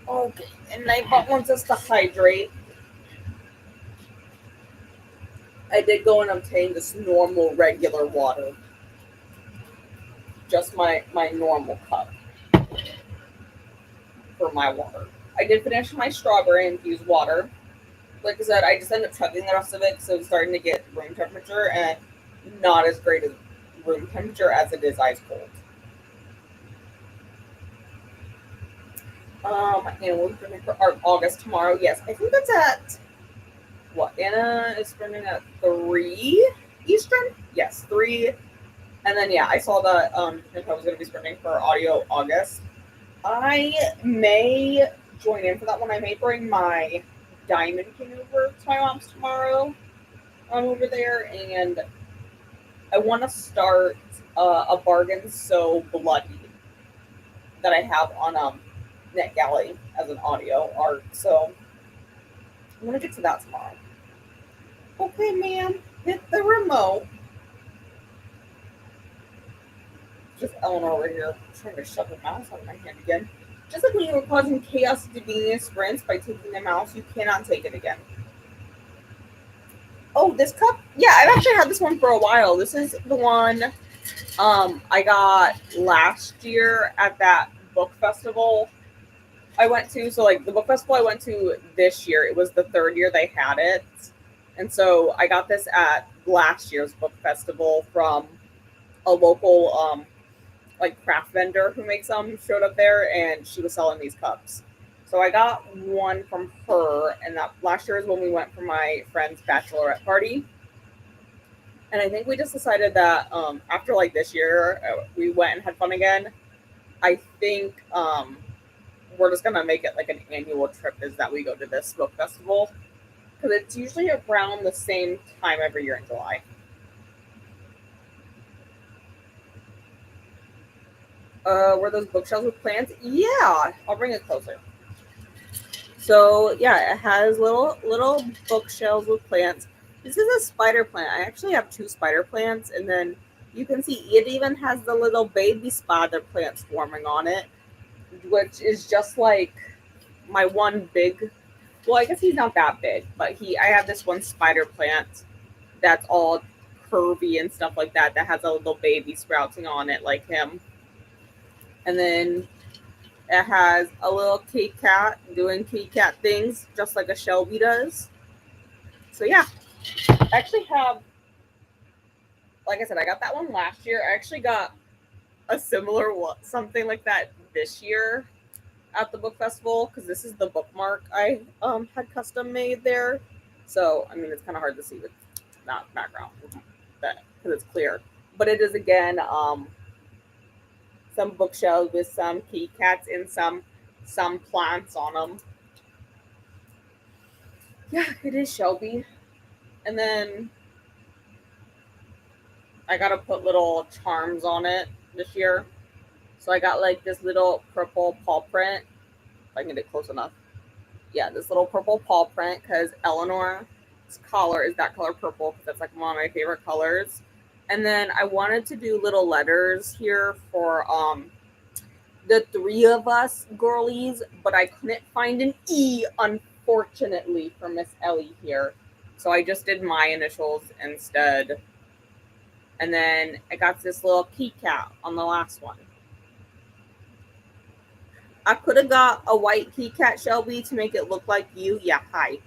Okay, and Nightbot wants us to hydrate. I did go and obtain this normal, regular water. Just my normal cup for my water. I did finish my strawberry infused water. Like I said, I just ended up chugging the rest of it because it was starting to get room temperature and not as great as room temperature as it is ice cold. And we're spending for our August tomorrow. Yes, I think that's at what? Anna is spending at 3 Eastern. Yes, 3. And then yeah, I saw that Nicole was going to be spending for audio August. I may join in for that one. I may bring my Diamond King over to my mom's tomorrow. I'm over there, and I want to start a bargain so bloody that I have on NetGalley as an audio art. So I'm gonna get to that tomorrow. Okay, ma'am, hit the remote. Just Eleanor over here trying to shove the mouse out of my hand again. Just like when you were causing chaos at the beginning of sprints by taking the mouse, you cannot take it again. Oh, this cup? Yeah, I've actually had this one for a while. This is the one I got last year at that book festival I went to. So, like, the book festival I went to this year, it was the third year they had it. And so I got this at last year's book festival from a local, like, craft vendor who makes them, showed up there, and she was selling these cups. So I got one from her, and that last year is when we went for my friend's bachelorette party. And I think we just decided that after like this year, we went and had fun again. I think we're just gonna make it like an annual trip. Is that we go to this book festival because it's usually around the same time every year in July. Were those bookshelves with plants? Yeah, I'll bring it closer. So yeah, it has little bookshelves with plants. This is a spider plant. I actually have 2 spider plants, and then you can see it even has the little baby spider plants forming on it, which is just like my one big. Well, I guess he's not that big, but I have this one spider plant that's all curvy and stuff like that that has a little baby sprouting on it like him, and then it has a little kitty cat doing kitty cat things just like a Shelby does. So yeah, I actually have, like I said, I got that one last year. I actually got a similar something like that this year at the book festival because this is the bookmark I had custom made there. So I mean, it's kind of hard to see with that background that because it's clear, but it is again some bookshelves with some kitty cats and some plants on them. Yeah, it is Shelby. And then I gotta put little charms on it this year. So I got like this little purple paw print. If I can get it close enough. Yeah, this little purple paw print because Eleanor's collar is that color purple because that's like one of my favorite colors. And then I wanted to do little letters here for the 3 of us girlies, but I couldn't find an E, unfortunately, for Miss Ellie here. So I just did my initials instead. And then I got this little key cat on the last one. I could have got a white key cat, Shelby, to make it look like you. Yeah, hi.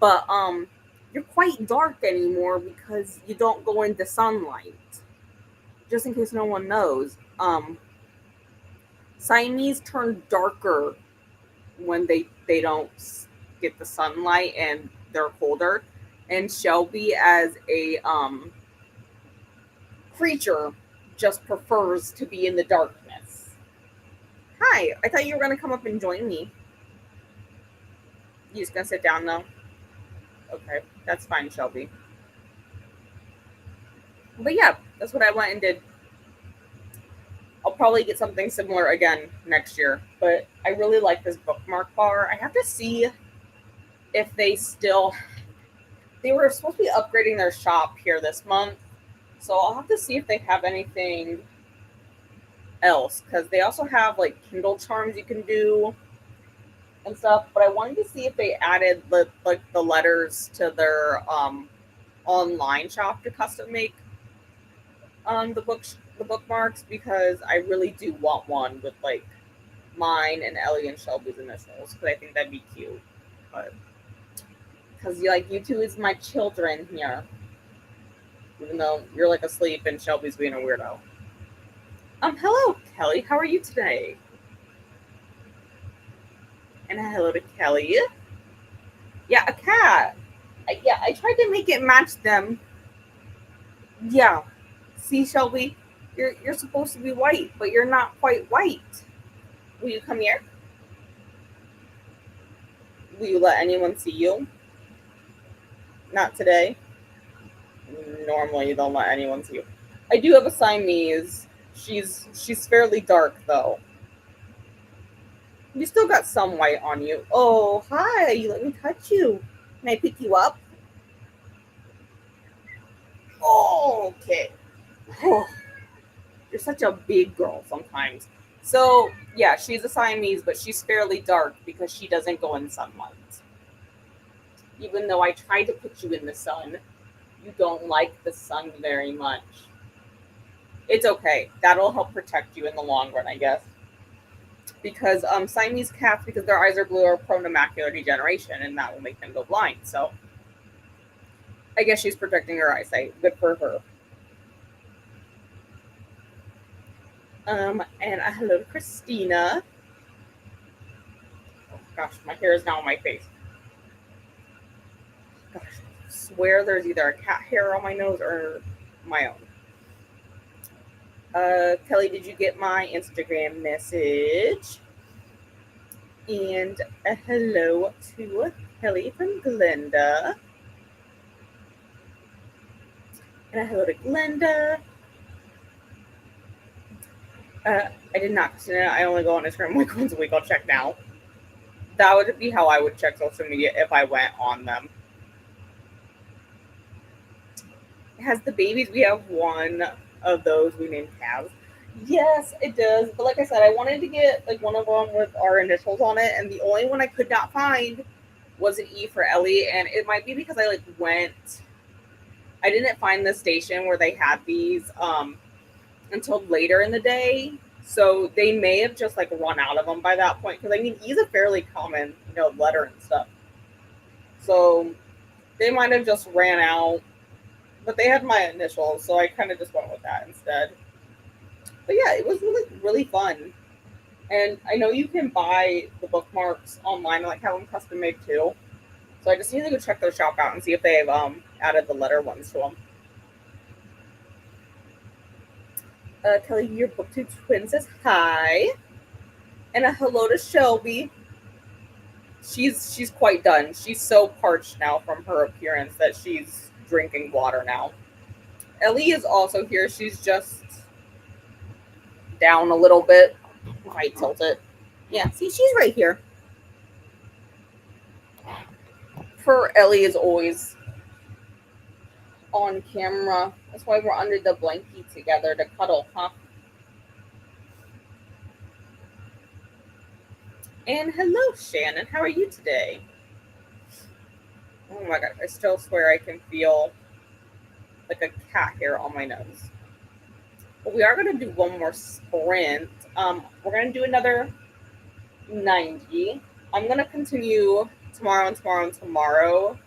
But you're quite dark anymore because you don't go into sunlight. Just in case no one knows. Siamese turn darker when they don't get the sunlight and they're colder. And Shelby as a creature just prefers to be in the darkness. Hi, I thought you were gonna come up and join me. You just gonna sit down though? Okay, that's fine, Shelby. But yeah, that's what I went and did. I'll probably get something similar again next year. But I really like this bookmark bar. I have to see if they were supposed to be upgrading their shop here this month. So I'll have to see if they have anything else because they also have like Kindle charms you can do and stuff. But I wanted to see if they added the letters to their online shop to custom make the bookmarks because I really do want one with like mine and Ellie and Shelby's initials because I think that'd be cute. But because you two is my children here, even though you're like asleep and Shelby's being a weirdo. Hello, Kelly. How are you today? And hello to Kelly. Yeah, a cat. I tried to make it match them. Yeah. See, Shelby, you're supposed to be white, but you're not quite white. Will you come here? Will you let anyone see you? Not today. Normally, you don't let anyone see you. I do have a Siamese. She's fairly dark though. You still got some white on you. Oh, hi. You let me touch you. Can I pick you up? Oh, okay. Oh, you're such a big girl sometimes. So, yeah, she's a Siamese, but she's fairly dark because she doesn't go in sunlight. Even though I try to put you in the sun, you don't like the sun very much. It's okay. That'll help protect you in the long run, I guess. Because Siamese cats, because their eyes are blue, are prone to macular degeneration, and that will make them go blind. So I guess she's protecting her eyesight. Good for her. And hello to Christina. Oh, gosh, my hair is now on my face. Gosh, I swear there's either a cat hair on my nose or my own. Kelly, did you get my Instagram message? And a hello to Kelly from Glenda. And a hello to Glenda. I did not, Christina. I only go on Instagram like once a week. I'll check now. That would be how I would check social media if I went on them. It has the babies. We have one of those we named Cavs. Yes, it does. But like I said, I wanted to get like one of them with our initials on it, and the only one I could not find was an E for Ellie, and it might be because I didn't find the station where they had these until later in the day. So they may have just like run out of them by that point. Because I mean, E's a fairly common, letter and stuff. So they might have just ran out. But they had my initials, so I kind of just went with that instead. But yeah, it was really, really fun. And I know you can buy the bookmarks online and like have them custom made too. So I just need to go check their shop out and see if they've added the letter ones to them. Kelly, your booktube twin says hi. And a hello to Shelby. She's quite done. She's so parched now from her appearance that she's drinking water now. Ellie is also here. She's just down a little bit. I tilt it. Yeah, see, she's right here. Her Ellie is always on camera. That's why we're under the blankie together to cuddle, huh? And hello, Shannon. How are you today? Oh my god, I still swear I can feel like a cat hair on my nose. But we are going to do one more sprint. We're going to do another 90. I'm going to continue tomorrow and tomorrow and tomorrow.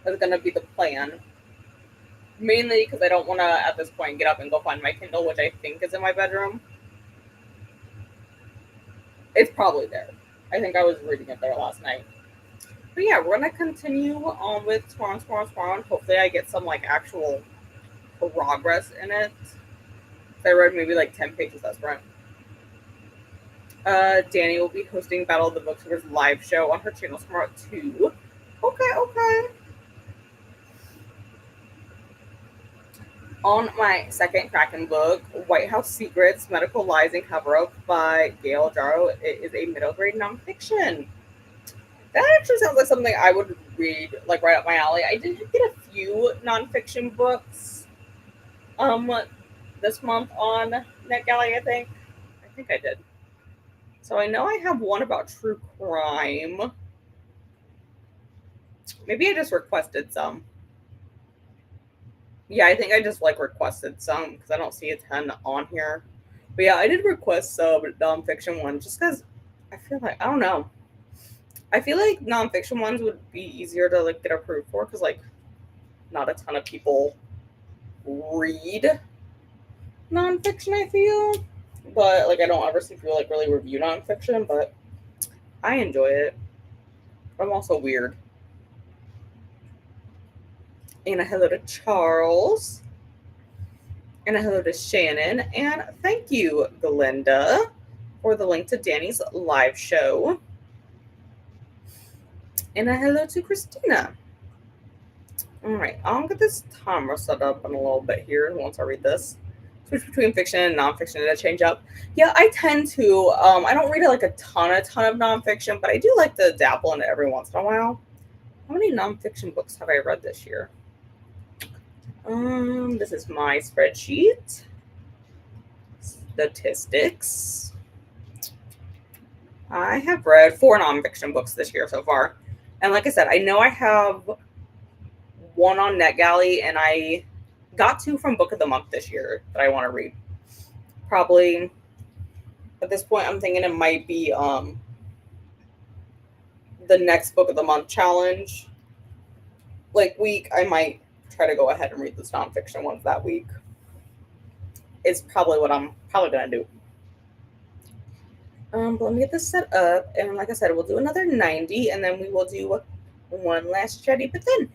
That's going to be the plan. Mainly because I don't want to, at this point, get up and go find my Kindle, which I think is in my bedroom. It's probably there. I think I was reading it there last night. But yeah, we're going to continue on with tomorrow, and hopefully I get some, like, actual progress in it. I read maybe, like, 10 pages that sprint. Danny will be hosting Battle of the Booksellers live show on her channel tomorrow at 2. Okay. on my second Kraken book, White House Secrets, Medical Lies and Cover-Up by Gail Jarrow. It is a middle grade nonfiction. That actually sounds like something I would read, like right up my alley. I did get a few nonfiction books um this month on NetGalley, I think I did. So I know I have one about true crime. Maybe I just requested some. Yeah, I think I just like requested some because I don't see a ton on here. But yeah, I did request some nonfiction ones just because I feel like I don't know. I feel like nonfiction ones would be easier to like get approved for because like not a ton of people read nonfiction. I feel, but like I don't ever see people like really review nonfiction, but I enjoy it. I'm also weird. And a hello to Charles. And a hello to Shannon. And thank you, Glinda, for the link to Danny's live show. And a hello to Christina. All right, I'll get this timer set up in a little bit here. And once I read this, switch between fiction and nonfiction to change up. Yeah, I tend to. I don't read like a ton of nonfiction, but I do like to dabble in it every once in a while. How many nonfiction books have I read this year? This is my spreadsheet. Statistics. I have read 4 nonfiction books this year so far. And like I said, I know I have one on NetGalley, and I got 2 from Book of the Month this year that I want to read. Probably at this point, I'm thinking it might be the next Book of the Month challenge. Like week, I might try to go ahead and read the nonfiction ones that week. It's probably what I'm probably gonna do. But let me get this set up, and like I said, we'll do another 90, and then we will do one last chatty but then.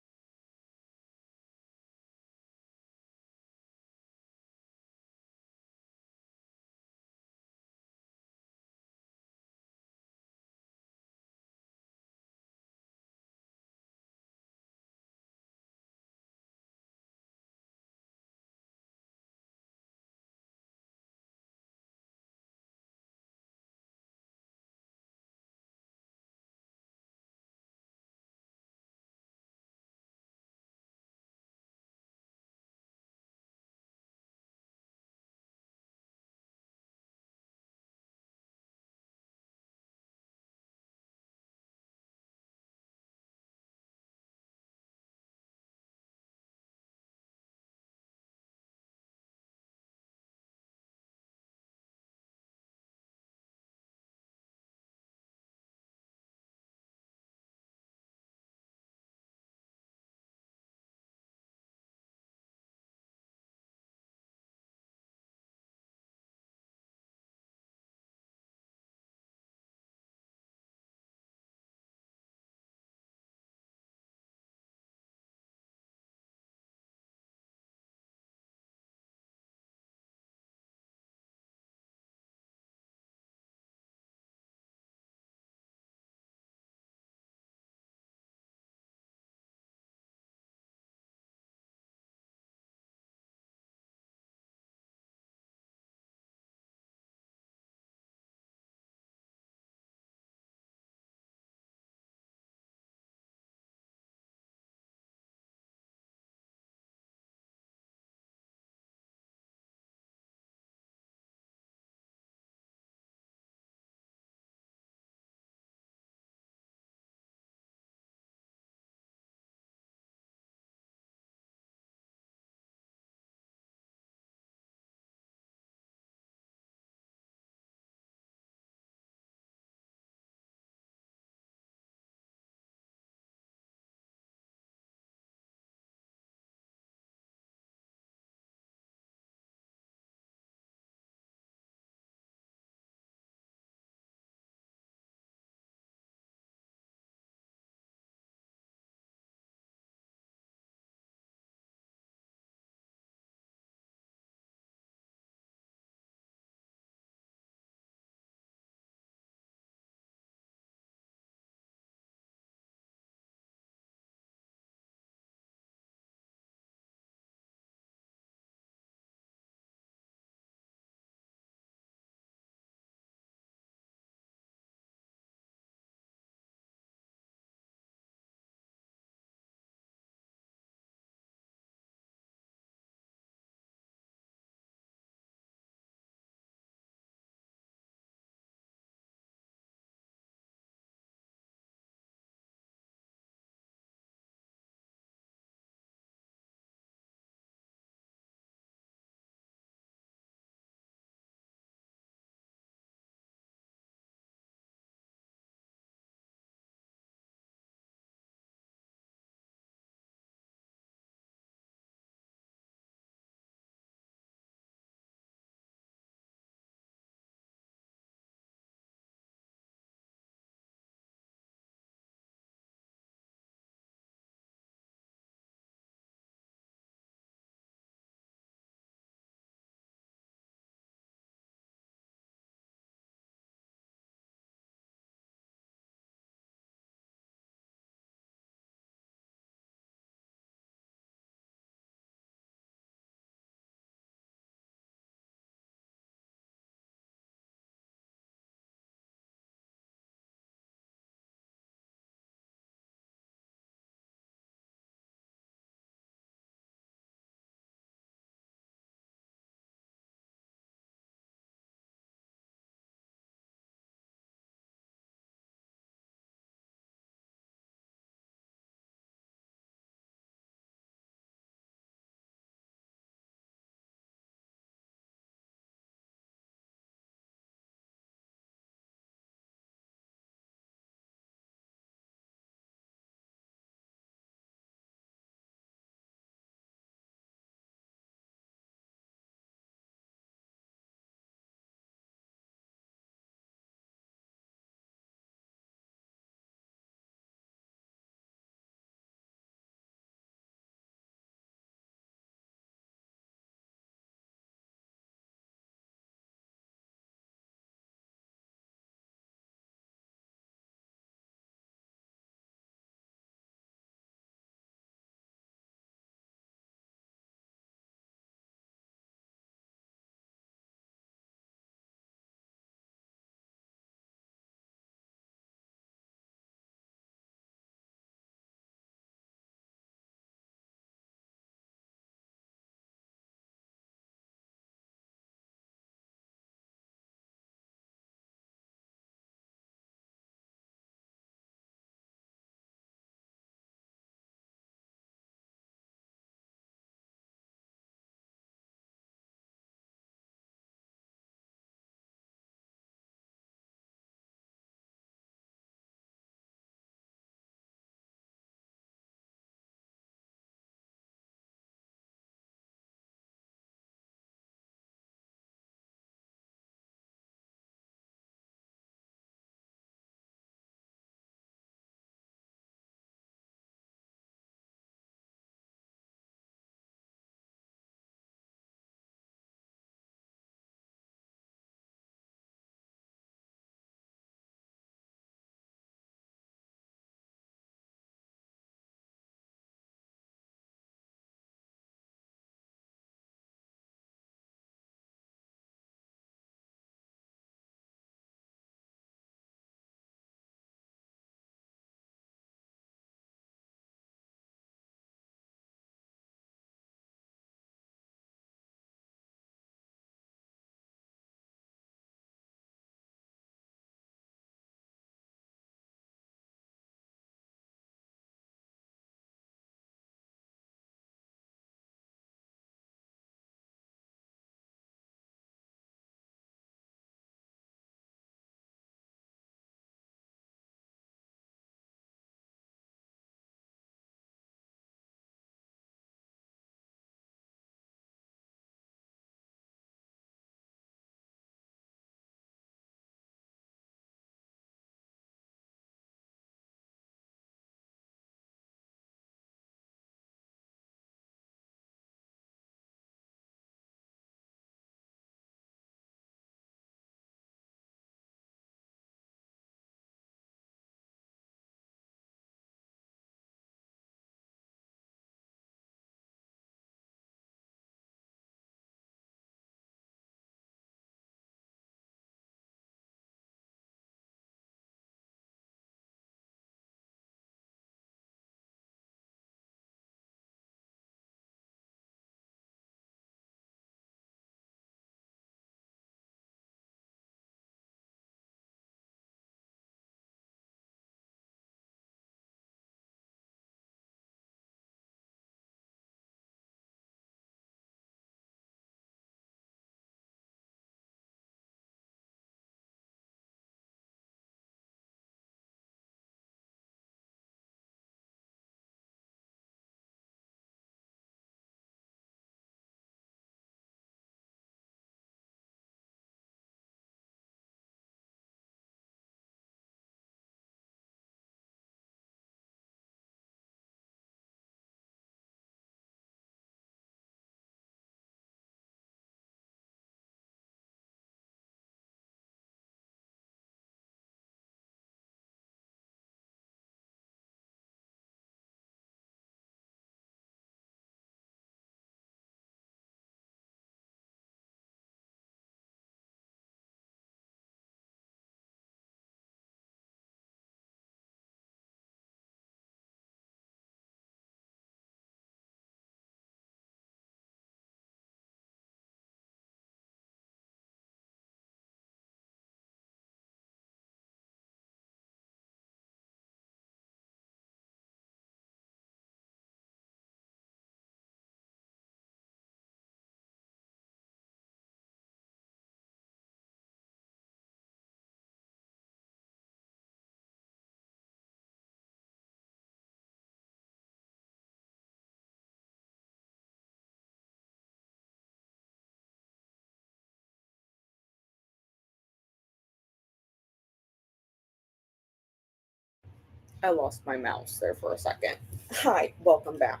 I lost my mouse there for a second. Hi, welcome back.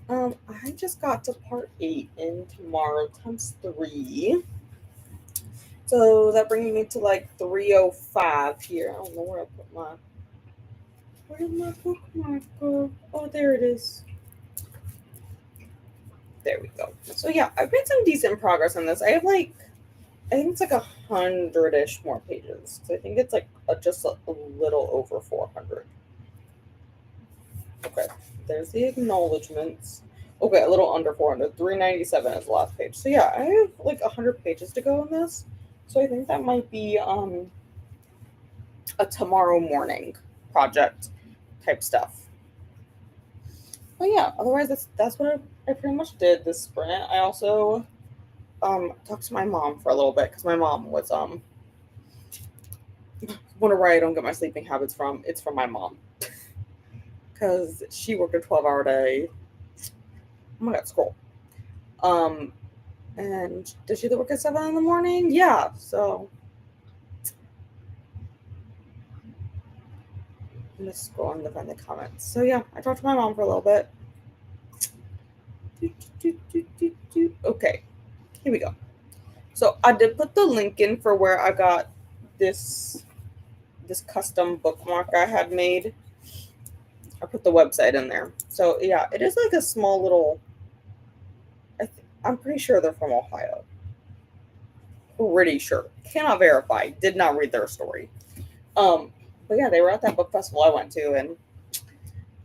I just got to part 8 in Tomorrow Times 3. So that brings me to like 305 here. I don't know where I put my. Where did my bookmark go? Oh, there it is. There we go. So yeah, I've made some decent progress on this. I have like, I think it's like 100-ish more pages. So I think it's like just a little over 400. Okay, there's the acknowledgements. Okay, a little under 400. 397 is the last page. So yeah, I have like 100 pages to go on this. So I think that might be a tomorrow morning project type stuff. But yeah, otherwise that's what I pretty much did this sprint. I also talked to my mom for a little bit because my mom was wonder where I don't get my sleeping habits from. It's from my mom because she worked a 12-hour day. Oh my god, scroll. And does she work at 7 in the morning? Yeah, so I'm just scrolling to find the comments. So yeah, I talked to my mom for a little bit. Okay, here we go. So I did put the link in for where I got this custom bookmark I had made. I put the website in there. So yeah, it is like a small little. I'm pretty sure they're from Ohio. Pretty sure. Cannot verify. Did not read their story. But yeah, they were at that book festival I went to, and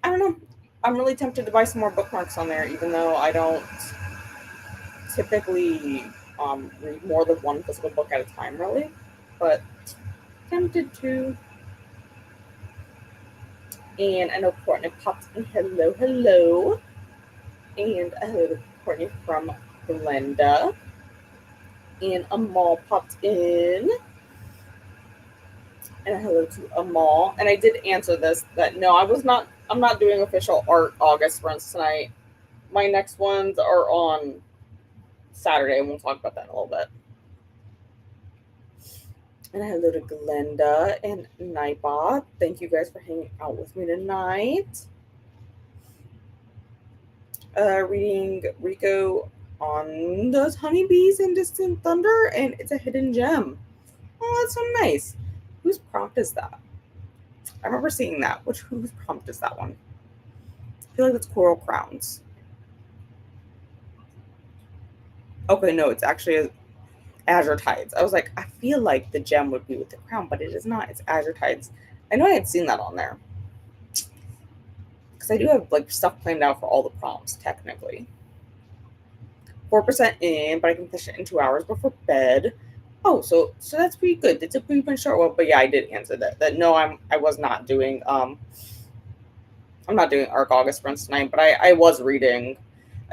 I don't know. I'm really tempted to buy some more bookmarks on there, even though I don't typically read more than one physical book at a time, really. But tempted to. And I know Courtney popped in. Hello, hello. And I heard Courtney from Glenda. And Amal popped in. And hello to Amal. And I did answer this that no, I'm not doing official art August runs tonight. My next ones are on Saturday, and we'll talk about that in a little bit. And hello to Glenda and Nightbot. Thank you guys for hanging out with me tonight. Reading Rico on those honeybees in Distant Thunder, and it's a hidden gem. Oh, that's so nice. Whose prompt is that? I remember seeing that. Whose prompt is that one? I feel like it's Coral Crowns. Okay, no, it's actually Azure Tides. I was like, I feel like the gem would be with the crown, but it is not. It's Azure Tides. I know I had seen that on there. Because I do have like stuff planned out for all the prompts, technically. 4% in, but I can finish it in 2 hours before bed. Oh, so that's pretty good. It's a pretty short one, but yeah, I did answer that. That no, I was not doing I'm not doing Arc August runs tonight, but I was reading.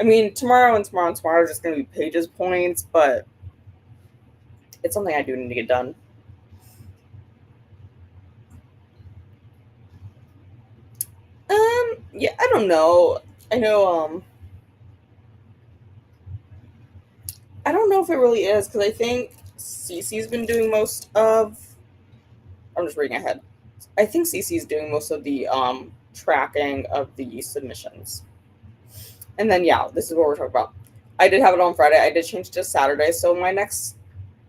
I mean, tomorrow are just gonna be pages points, but it's something I do need to get done. Yeah, I don't know. I know I don't know if it really is because I think Cece's been doing most of. I'm just reading ahead. I think Cece's doing most of the tracking of the submissions. And then yeah, this is what we're talking about. I did have it on Friday. I did change to Saturday, so my next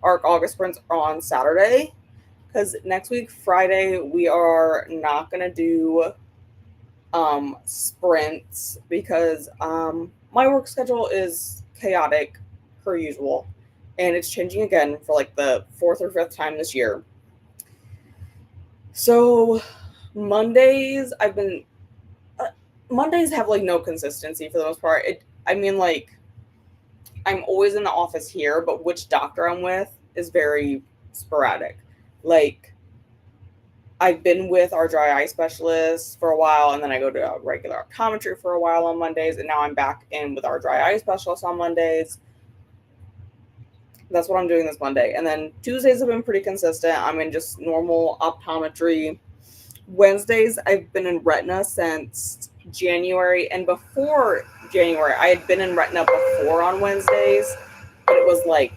Arc August sprints are on Saturday. Because next week, Friday, we are not gonna do sprints because my work schedule is chaotic per usual, and it's changing again for like the 4th or 5th time this year. So Mondays Mondays have like no consistency for the most part. I mean, like, I'm always in the office here, but which doctor I'm with is very sporadic. Like, I've been with our dry eye specialist for a while, and then I go to a regular optometry for a while on Mondays, and now I'm back in with our dry eye specialist on Mondays. That's what I'm doing this Monday. And then Tuesdays have been pretty consistent. I'm in just normal optometry. Wednesdays, I've been in retina since January, and before January, I had been in retina before on Wednesdays, but it was like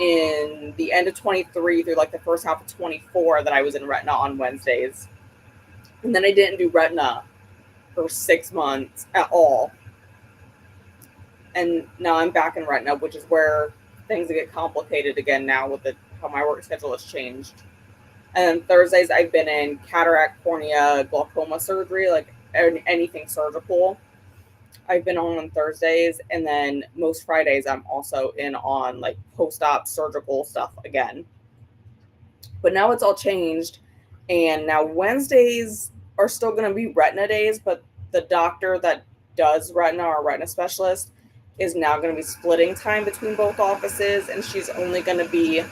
in the end of 23 through like the first half of 24 that I was in retina on Wednesdays. And then I didn't do retina for 6 months at all. And now I'm back in retina, which is where things get complicated again now with how my work schedule has changed. And Thursdays I've been in cataract, cornea, glaucoma surgery, like anything surgical. I've been on Thursdays, and then most Fridays I'm also in on like post-op surgical stuff again. But now it's all changed, and now Wednesdays are still going to be retina days, but the doctor that does retina, or retina specialist, is now going to be splitting time between both offices, and she's only going to be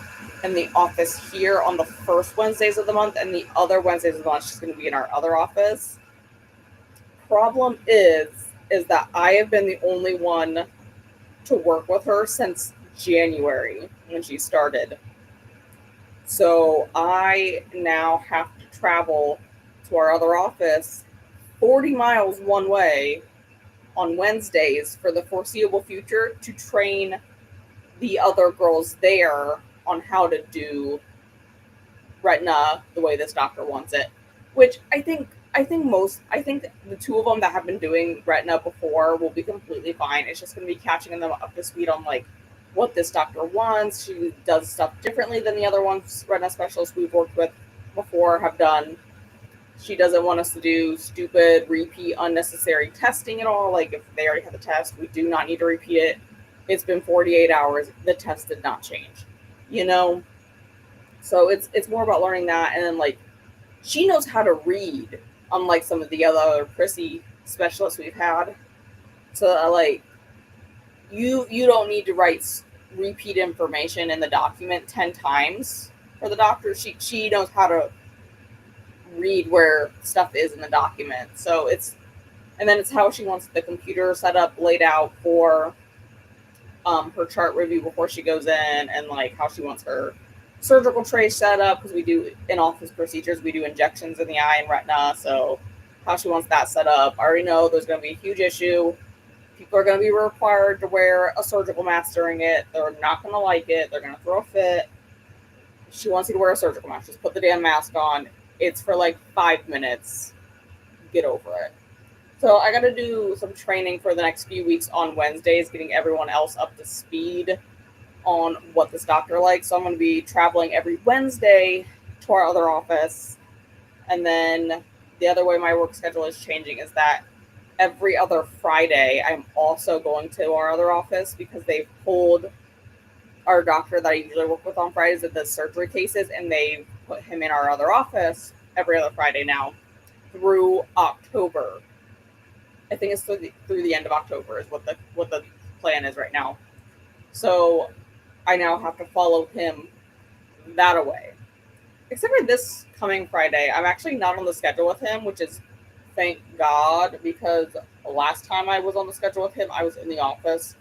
in the office here on the first Wednesdays of the month, and the other Wednesdays of the month she's going to be in our other office. Problem is that I have been the only one to work with her since January when she started. So I now have to travel to our other office 40 miles one way on Wednesdays for the foreseeable future to train the other girls there on how to do retina the way this doctor wants it. Which I think the two of them that have been doing retina before will be completely fine. It's just going to be catching them up to speed on like what this doctor wants. She does stuff differently than the other ones retina specialists we've worked with before have done. She doesn't want us to do stupid, repeat, unnecessary testing at all. Like if they already had the test, we do not need to repeat it. It's been 48 hours. The test did not change. You know? So it's more about learning that, and then like she knows how to read, unlike some of the other prissy specialists we've had. So like you don't need to write repeat information in the document 10 times for the doctor. She knows how to read where stuff is in the document. So and then it's how she wants the computer set up, laid out for her chart review before she goes in, and like how she wants her surgical tray set up, because we do in office procedures, we do injections in the eye and retina. So how she wants that set up. I already know there's going to be a huge issue. People are going to be required to wear a surgical mask during it. They're not going to like it. They're going to throw a fit. She wants you to wear a surgical mask. Just put the damn mask on. It's for like 5 minutes. Get over it. So I got to do some training for the next few weeks on Wednesdays, getting everyone else up to speed on what this doctor likes. So I'm going to be traveling every Wednesday to our other office. And then the other way my work schedule is changing is that every other Friday, I'm also going to our other office because they've pulled our doctor that I usually work with on Fridays at the surgery cases, and they put him in our other office every other Friday now through October. I think it's through the end of October is what the plan is right now. So I now have to follow him that away. Except for this coming Friday, I'm actually not on the schedule with him, which is thank God, because the last time I was on the schedule with him, I was in the office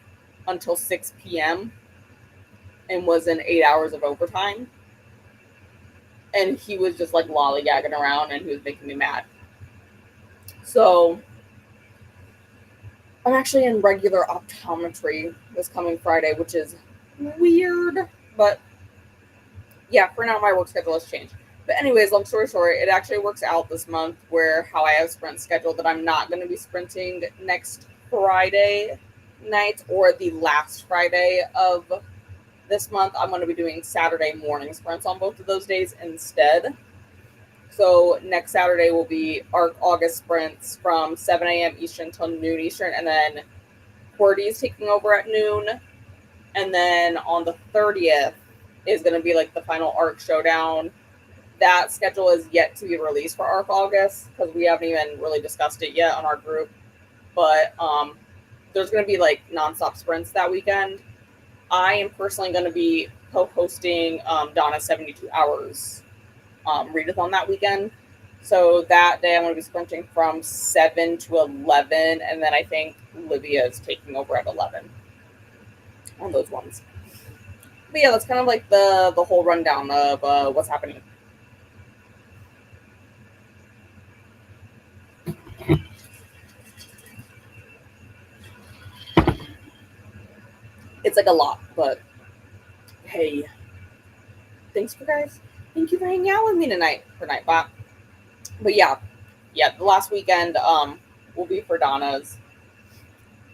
until 6 p.m. and was in 8 hours of overtime. And he was just like lollygagging around, and he was making me mad. So I'm actually in regular optometry this coming Friday, which is weird, but yeah, for now my work schedule has changed. But anyways, long story short, it actually works out this month where how I have sprint scheduled that I'm not going to be sprinting next Friday night or the last Friday of this month. I'm going to be doing Saturday morning sprints on both of those days instead. So next Saturday will be our August sprints from 7 a.m. Eastern till noon Eastern, and then Cordy's taking over at noon. And then on the 30th is going to be like the final ARC showdown. That schedule is yet to be released for ARC August because we haven't even really discussed it yet on our group. But there's going to be like nonstop sprints that weekend. I am personally going to be co-hosting Donna's 72 Hours readathon that weekend. So that day I'm going to be sprinting from 7 to 11, and then I think Livia is taking over at 11 on those ones. But yeah, that's kind of like the whole rundown of what's happening. It's like a lot, but hey, thanks for guys. Thank you for hanging out with me tonight for Nightbot. But yeah, yeah, the last weekend will be for Donna's.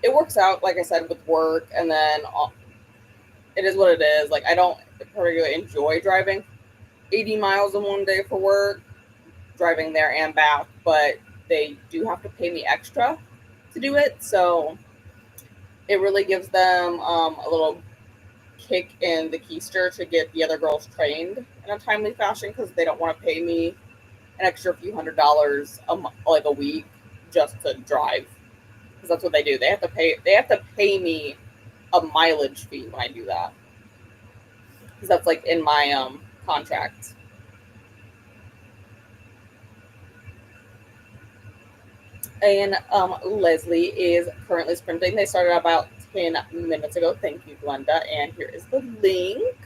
It works out, like I said, with work, and then it is what it is. Like, I don't particularly enjoy driving 80 miles in one day for work, driving there and back, but they do have to pay me extra to do it. So it really gives them a little kick in the keister to get the other girls trained in a timely fashion because they don't want to pay me an extra few $100s like a week just to drive because that's what they do. They have to pay. They have to pay me a mileage fee when I do that because that's like in my contract. And Leslie is currently sprinting. They started about 10 minutes ago. Thank you, Glenda. And here is the link.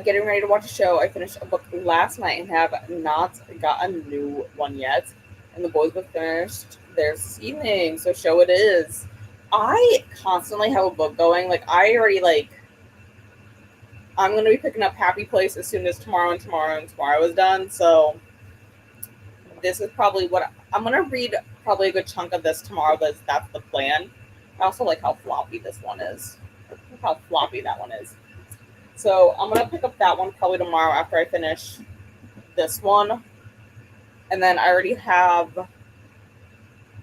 Getting ready to watch a show. I finished a book last night and have not got a new one yet. And the boys have finished theirs this evening. So show it is. I constantly have a book going. Like I already I'm gonna be picking up Happy Place as soon as tomorrow is done. So this is probably what I'm gonna read. Probably a good chunk of this tomorrow. That's the plan. I also like how floppy this one is. Look how floppy that one is. So I'm gonna pick up that one probably tomorrow after I finish this one, and then I already have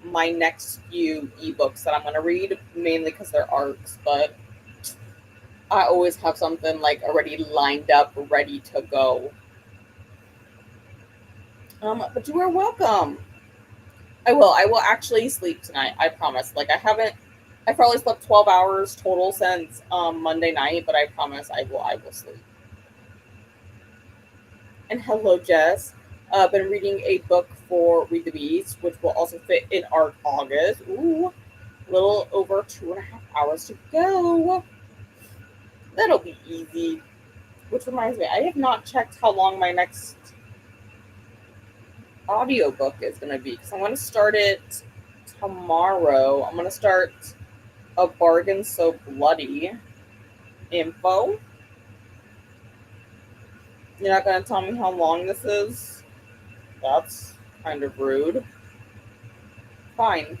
my next few ebooks that I'm gonna read mainly because they're arcs, but I always have something like already lined up, ready to go. But you are welcome. I will. I will actually sleep tonight. I promise. Like I haven't. I probably slept 12 hours total since Monday night, but I promise I will. I will sleep. And hello, Jess. Been reading a book for Read the Beast, which will also fit in our August. Ooh, a little over 2.5 hours to go. That'll be easy. Which reminds me, I have not checked how long my next audiobook is going to be because I'm going to start it tomorrow. I'm going to start A Bargain So Bloody info. You're not going to tell me how long this is? That's kind of rude. Fine.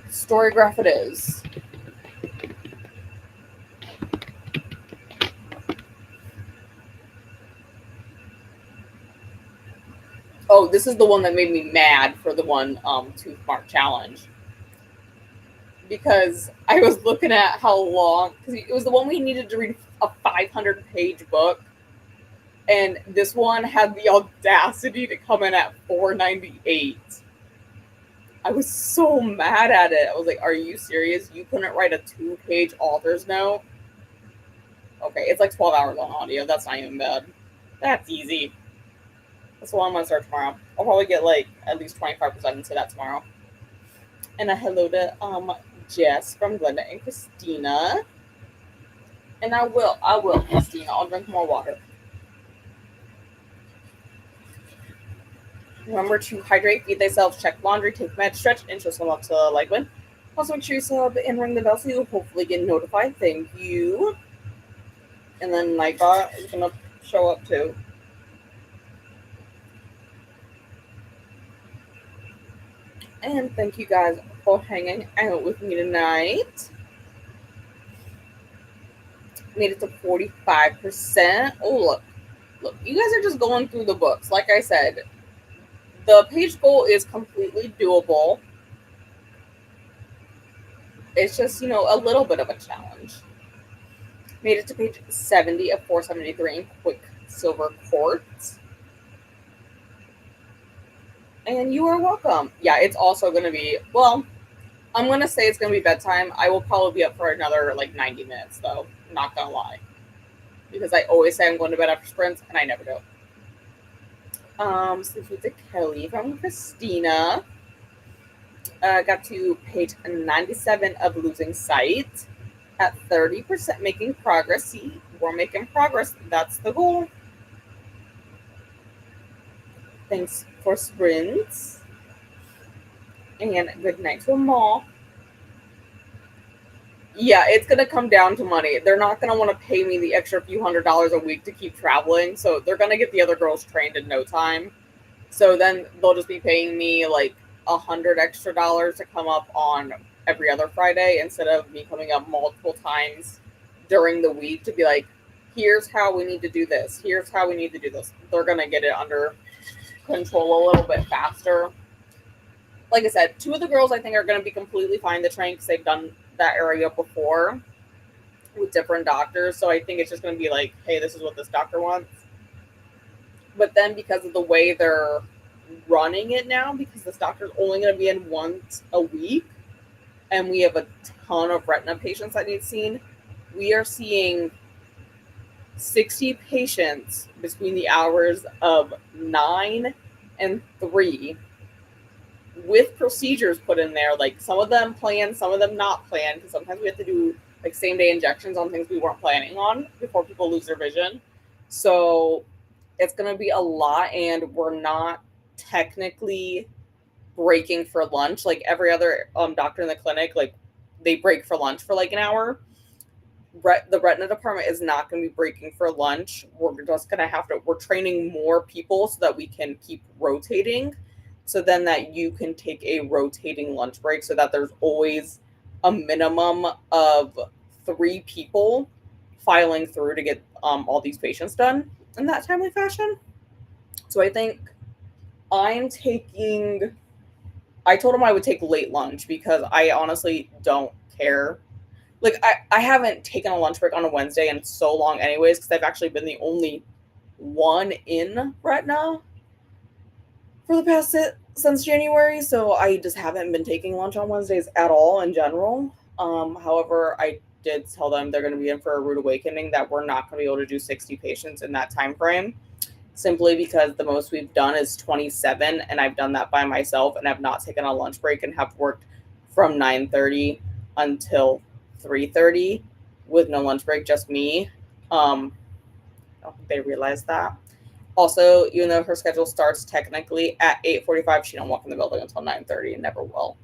Storygraph it is. Oh, this is the one that made me mad for the one Tooth Mark challenge. Because I was looking at how long, because it was the one we needed to read a 500-page book, and this one had the audacity to come in at 498. I was so mad at it. I was like, "Are you serious? You couldn't write a 2-page author's note?" Okay, it's like 12 hours on audio. That's not even bad. That's easy. That's what I'm gonna start tomorrow. I'll probably get like at least 25% into that tomorrow. And a hello to Jess from Glenda and Christina. And I will, Christina. I'll drink more water. Remember to hydrate, feed thyself, check laundry, take meds, stretch, and show some love to like win. Also, make sure you sub and ring the bell so you'll hopefully get notified. Thank you. And then Nightbot is gonna show up too. And thank you guys for hanging out with me tonight. Made it to 45%. Oh, look, you guys are just going through the books. Like I said, the page goal is completely doable. It's just, a little bit of a challenge. Made it to page 70 of 473 in Quicksilver Quartz. And you are welcome. Yeah, it's also going to be, well, I'm going to say it's going to be bedtime. I will probably be up for another 90 minutes, though. Not going to lie. Because I always say I'm going to bed after sprints, and I never do. Sleeping to Kelly from Christina. Got to page 97 of Losing Sight at 30%, making progress. See, we're making progress. That's the goal. Thanks for sprints. And good night to them all. Yeah, it's going to come down to money. They're not going to want to pay me the extra few $100s a week to keep traveling. So they're going to get the other girls trained in no time. So then they'll just be paying me like $100 extra to come up on every other Friday instead of me coming up multiple times during the week to be like, here's how we need to do this. Here's how we need to do this. They're going to get it under control a little bit faster. Like I said, two of the girls I think are going to be completely fine to train because they've done that area before with different doctors. So I think it's just going to be like, hey, this is what this doctor wants. But then because of the way they're running it now, because this doctor's only going to be in once a week, and we have a ton of retina patients that need seen, we are seeing 60 patients between the hours of 9 and 3 with procedures put in there, like some of them planned, some of them not planned, because sometimes we have to do like same day injections on things we weren't planning on before people lose their vision. So it's going to be a lot, and we're not technically breaking for lunch like every other doctor in the clinic. Like they break for lunch for like an hour. The retina department is not going to be breaking for lunch. We're just going to have to, we're training more people so that we can keep rotating, so then that you can take a rotating lunch break, so that there's always a minimum of 3 people filing through to get all these patients done in that timely fashion. So I think I'm taking, I told him I would take late lunch because I honestly don't care. Like, I haven't taken a lunch break on a Wednesday in so long anyways, because I've actually been the only one in Retina for the past since January, so I just haven't been taking lunch on Wednesdays at all in general. However, I did tell them they're going to be in for a rude awakening, that we're not going to be able to do 60 patients in that time frame, simply because the most we've done is 27, and I've done that by myself, and I've not taken a lunch break, and have worked from 9:30 until 3:30 with no lunch break, just me. I don't think they realize that. Also, even though her schedule starts technically at 8:45, she don't walk in the building until 9:30 and never will.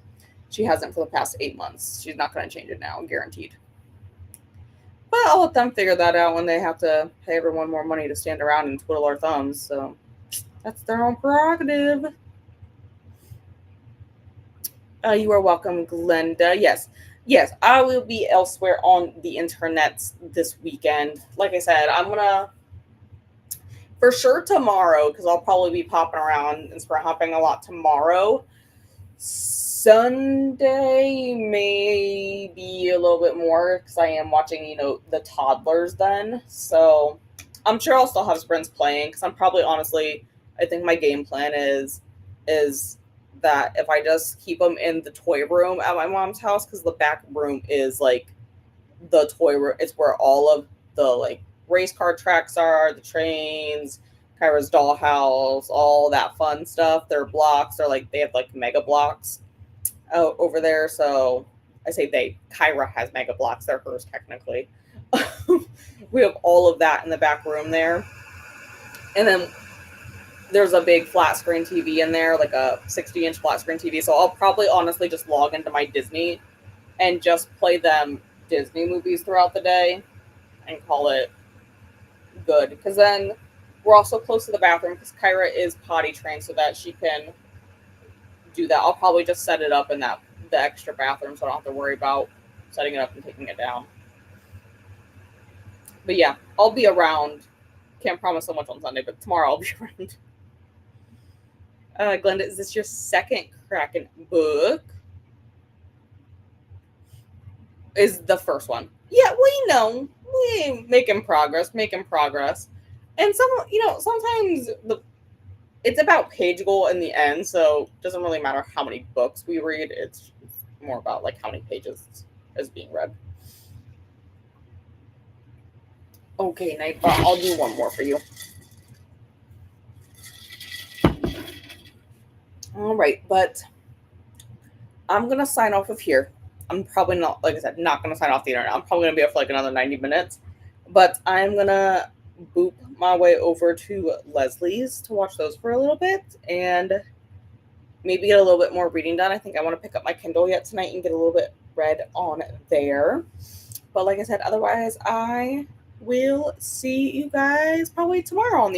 She hasn't for the past 8 months. She's not going to change it now, guaranteed. But I'll let them figure that out when they have to pay everyone more money to stand around and twiddle our thumbs. So that's their own prerogative. You are welcome, Glenda. Yes, I will be elsewhere on the internet this weekend. Like I said, I'm gonna for sure tomorrow, because I'll probably be popping around and spread hopping a lot tomorrow. Sunday maybe a little bit more because I am watching, the toddlers then. So I'm sure I'll still have sprints playing, because I'm probably honestly, I think my game plan is that if I just keep them in the toy room at my mom's house, because the back room is like the toy room. It's where all of the like race car tracks are, the trains, Kyra's dollhouse, all that fun stuff. Their blocks, they have like mega blocks over there. So I say Kyra has mega blocks. They're hers technically. We have all of that in the back room there. And then there's a big flat screen TV in there, like a 60-inch flat screen TV. So I'll probably honestly just log into my Disney and just play them Disney movies throughout the day and call it good. Because then we're also close to the bathroom, because Kyra is potty trained so that she can do that. I'll probably just set it up in the extra bathroom, so I don't have to worry about setting it up and taking it down. But yeah, I'll be around. Can't promise so much on Sunday, but tomorrow I'll be around. Glenda, is this your second Kraken book? Is the first one. Yeah, we know. We making progress. And sometimes it's about page goal in the end, so it doesn't really matter how many books we read. It's more about like how many pages is being read. Okay, Nightbot, I'll do one more for you. All right, but I'm gonna sign off of here. I'm probably not, like I said, not gonna sign off the internet. I'm probably gonna be up for like another 90 minutes, but I'm gonna boop my way over to Leslie's to watch those for a little bit, and maybe get a little bit more reading done. I think I want to pick up my Kindle yet tonight and get a little bit read on there. But like I said, otherwise, I will see you guys probably tomorrow on the